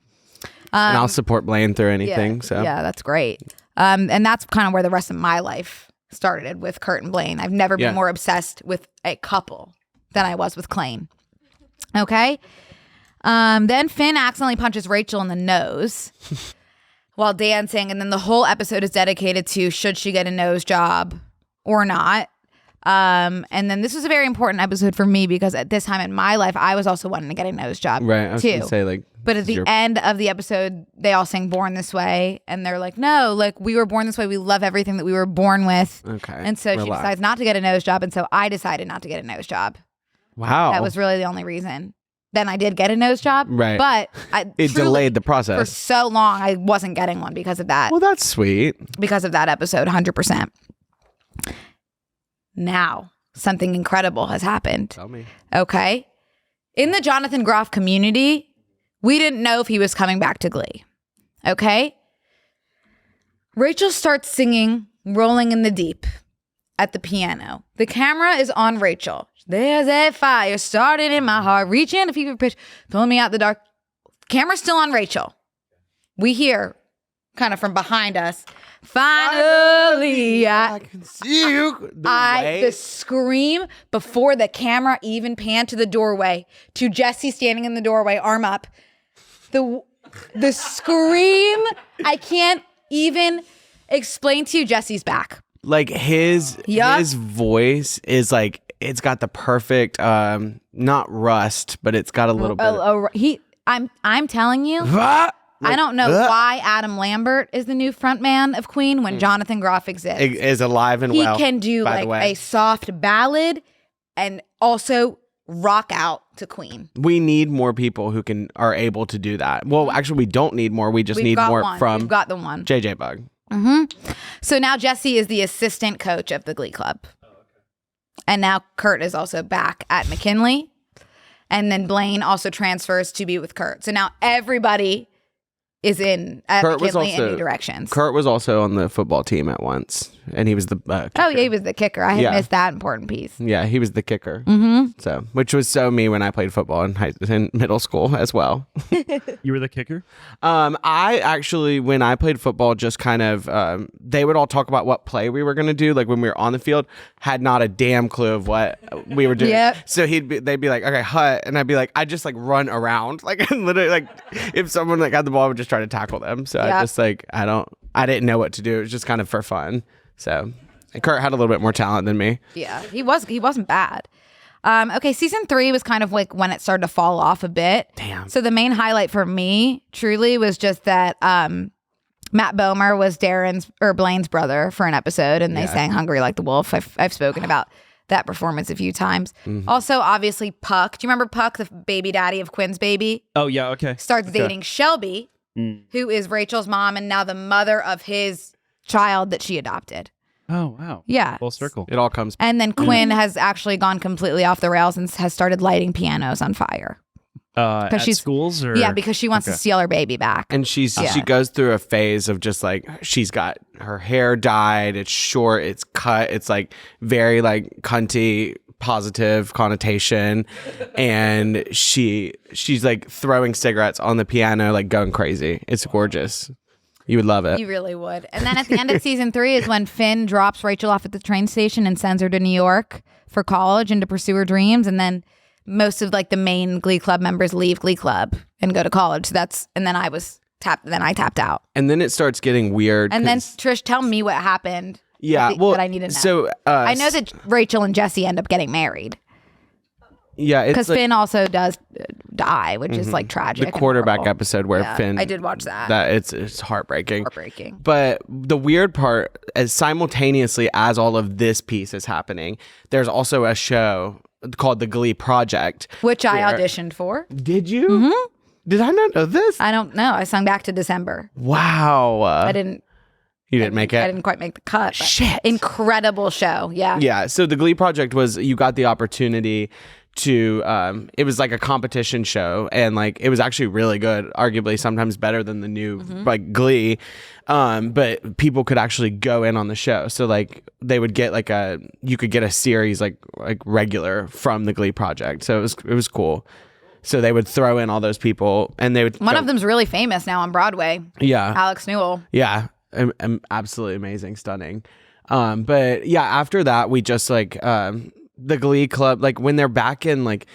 And I'll support Blaine through anything. yeah, that's great. And that's kind of where the rest of my life started with Kurt and Blaine. I've never been more obsessed with a couple than I was with Klaine. Okay. Then Finn accidentally punches Rachel in the nose while dancing, and then the whole episode is dedicated to should she get a nose job or not. And then this was a very important episode for me because at this time in my life, I was also wanting to get a nose job. Right. I was too. gonna say like. But at the end of the episode, they all sing Born This Way. And they're like, no, like we were born this way. We love everything that we were born with. Okay. And so she decides not to get a nose job. And so I decided not to get a nose job. Wow. That was really the only reason. Then I did get a nose job. Right. But it delayed the process. For so long, I wasn't getting one because of that. Well, that's sweet. Because of that episode, 100%. Now, something incredible has happened. Tell me. Okay. In the Jonathan Groff community, we didn't know if he was coming back to Glee. Okay? Rachel starts singing Rolling in the Deep at the piano. The camera is on Rachel. There's a fire starting in my heart, reaching a fever pitch, pulling me out the dark. Camera's still on Rachel. We hear, kind of from behind us, finally, I can see you. The scream before the camera even panned to the doorway, to Jesse standing in the doorway, arm up. The scream, I can't even explain to you. Jesse's back. Like his voice is like, it's got the perfect, not rust, but it's got a little bit. I'm telling you, I don't know why Adam Lambert is the new frontman of Queen when Jonathan Groff exists. Is alive and well. He can do like a soft ballad and also rock out to Queen. We need more people who are able to do that. Well, actually, we don't need more. We just need more from. We've got the one. JJ Bug. So now Jesse is the assistant coach of the Glee Club. And now Kurt is also back at McKinley. And then Blaine also transfers to be with Kurt. So now everybody is in at McKinley in new directions. Kurt was also on the football team at once, and he was the kicker. Oh, yeah, he was the kicker. I had missed that important piece. Yeah, he was the kicker. So, which was so me when I played football in middle school as well. You were the kicker? I actually, when I played football, just kind of, they would all talk about what play we were going to do. Like when we were on the field, had not a damn clue of what we were doing. Yep. So they'd be like, okay, hut. And I'd be like, I just like run around. Like literally like if someone like had the ball, I would just try to tackle them. So I just like, I didn't know what to do. It was just kind of for fun. So Kurt had a little bit more talent than me. Yeah, he wasn't bad. Okay, season 3 was kind of like when it started to fall off a bit. Damn. So the main highlight for me truly was just that Matt Bomer was Blaine's brother for an episode, and they sang Hungry Like the Wolf. I've spoken about that performance a few times. Also, obviously, Puck. Do you remember Puck, the baby daddy of Quinn's baby? Oh, yeah, okay. Starts dating Shelby, who is Rachel's mom and now the mother of his child that she adopted. Oh, wow. Yeah. Full circle. It all comes. And then Quinn has actually gone completely off the rails and has started lighting pianos on fire. At she's schools? Or? Yeah, because she wants to steal her baby back. And she goes through a phase of just like, she's got her hair dyed, it's short, it's cut, it's like very like cunty, positive connotation, and she's like throwing cigarettes on the piano, like going crazy. It's gorgeous. You would love it. You really would. And then at the end of season 3 is when Finn drops Rachel off at the train station and sends her to New York for college and to pursue her dreams. And then most of like the main Glee Club members leave Glee Club and go to college. So and then I tapped out. And then it starts getting weird. And then Trish, tell me what happened. Yeah, that I need to know. So I know that Rachel and Jesse end up getting married. Yeah, because Finn also does die, which is like tragic. The quarterback episode where Finn. I did watch that. It's heartbreaking. Heartbreaking. But the weird part is simultaneously as all of this piece is happening, there's also a show called The Glee Project, which I auditioned for. Did you? Mm-hmm. Did I not know this? I don't know. I sung back to December. Wow. I didn't. You didn't make it? I didn't quite make the cut. Shit. Incredible show. Yeah. Yeah. So the Glee Project was, you got the opportunity to it was like a competition show, and like it was actually really good, arguably sometimes better than the new like Glee. But people could actually go in on the show, so like they would get like you could get a series like regular from the Glee project, so it was cool. So they would throw in all those people, and they would One of them's really famous now on Broadway. Yeah, Alex Newell. Yeah, absolutely amazing, stunning. But yeah, after that we just like the Glee Club, like when they're back in like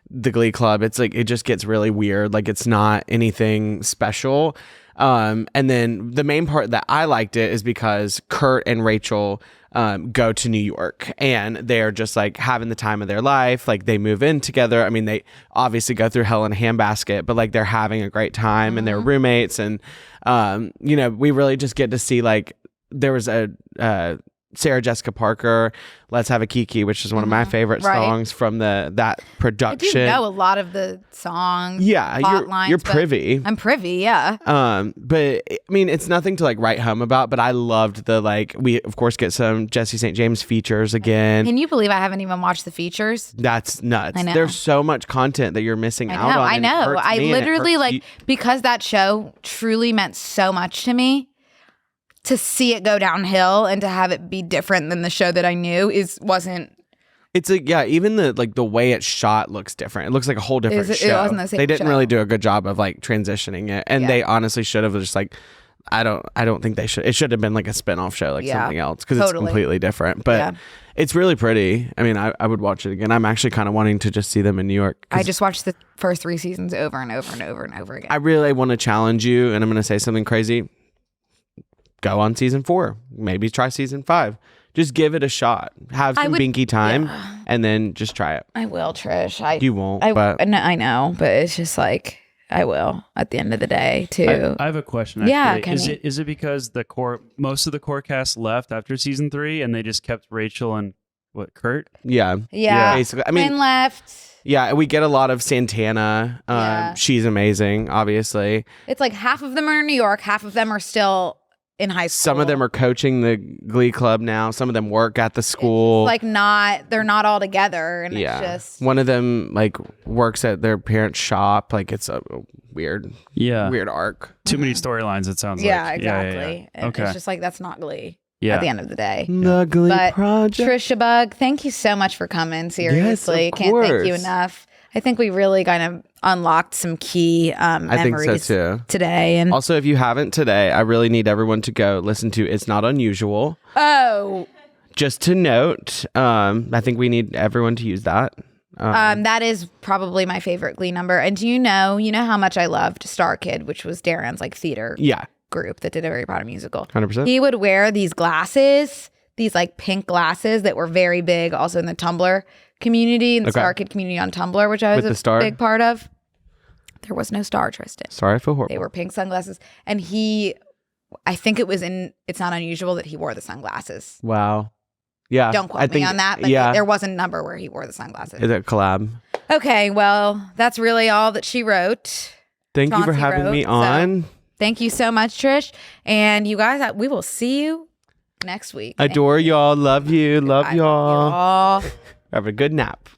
the Glee Club, it's like it just gets really weird. Like it's not anything special. And then the main part that I liked it is because Kurt and Rachel go to New York, and they're just like having the time of their life. Like they move in together. I mean, they obviously go through hell in a handbasket, but like they're having a great time and they're roommates. And you know, we really just get to see like there was a Sarah Jessica Parker, Let's Have a Kiki, which is one of my favorite songs from that production. I do know a lot of the songs. Yeah, you're privy. I'm privy, yeah. But I mean, it's nothing to like write home about. But I loved the like. We of course get some Jesse St. James features again. Can you believe I haven't even watched the features? That's nuts. I know. There's so much content that you're missing out on. I know. I literally like because that show truly meant so much to me. To see it go downhill and to have it be different than the show that I knew wasn't. It's like, yeah, even the way it's shot looks different. It looks like a whole different show. It wasn't the same They didn't show. really do a good job of like transitioning it, and they honestly should have just like. I don't think they should. It should have been like a spinoff show, like something else, because it's completely different. But it's really pretty. I mean, I would watch it again. I'm actually kind of wanting to just see them in New York. I just watched the first 3 seasons over and over and over and over again. I really want to challenge you, and I'm going to say something crazy. Go on season 4. Maybe try season 5. Just give it a shot. Have some binky time, and then just try it. I will, Trish. You won't, but I know, but it's just like I will at the end of the day too. I have a question. Actually. Yeah, is it because most of the core cast left after season 3, and they just kept Rachel and Kurt? Yeah. Basically, I mean, Quinn left. Yeah, we get a lot of Santana. She's amazing, obviously. It's like half of them are in New York, half of them are still in high school. Some of them are coaching the Glee Club now. Some of them work at the school. Like they're not all together, and it's just one of them like works at their parents' shop. Like it's a weird arc. Too many storylines. It sounds like. Yeah, exactly. Yeah. Okay. It's just like that's not Glee. Yeah. At the end of the day, the Glee project. Trisha Bug, thank you so much for coming. Seriously, yes, of can't course. thank you enough. I think we really kind of unlocked some key memories I think so too. Today. And also, if you haven't today, I really need everyone to go listen to It's Not Unusual. Oh. Just to note, I think we need everyone to use that. That is probably my favorite Glee number. And do you know how much I loved Star Kid, which was Darren's like theater group that did a Harry Potter musical. 100%. He would wear these glasses, these like pink glasses that were very big also in the Tumblr community, in the Star Kid community on Tumblr, which I was a big part of. There was no star, Tristan. Sorry, I feel horrible. They were pink sunglasses. And I think it was in It's Not Unusual that he wore the sunglasses. Wow. Yeah. Don't quote me on that, but there was a number where he wore the sunglasses. Is it a collab? Okay, well, that's really all that she wrote. Thank you for having me on. So, thank you so much, Trish. And you guys, we will see you next week. Adore y'all. Love you. Love y'all. Have a good nap.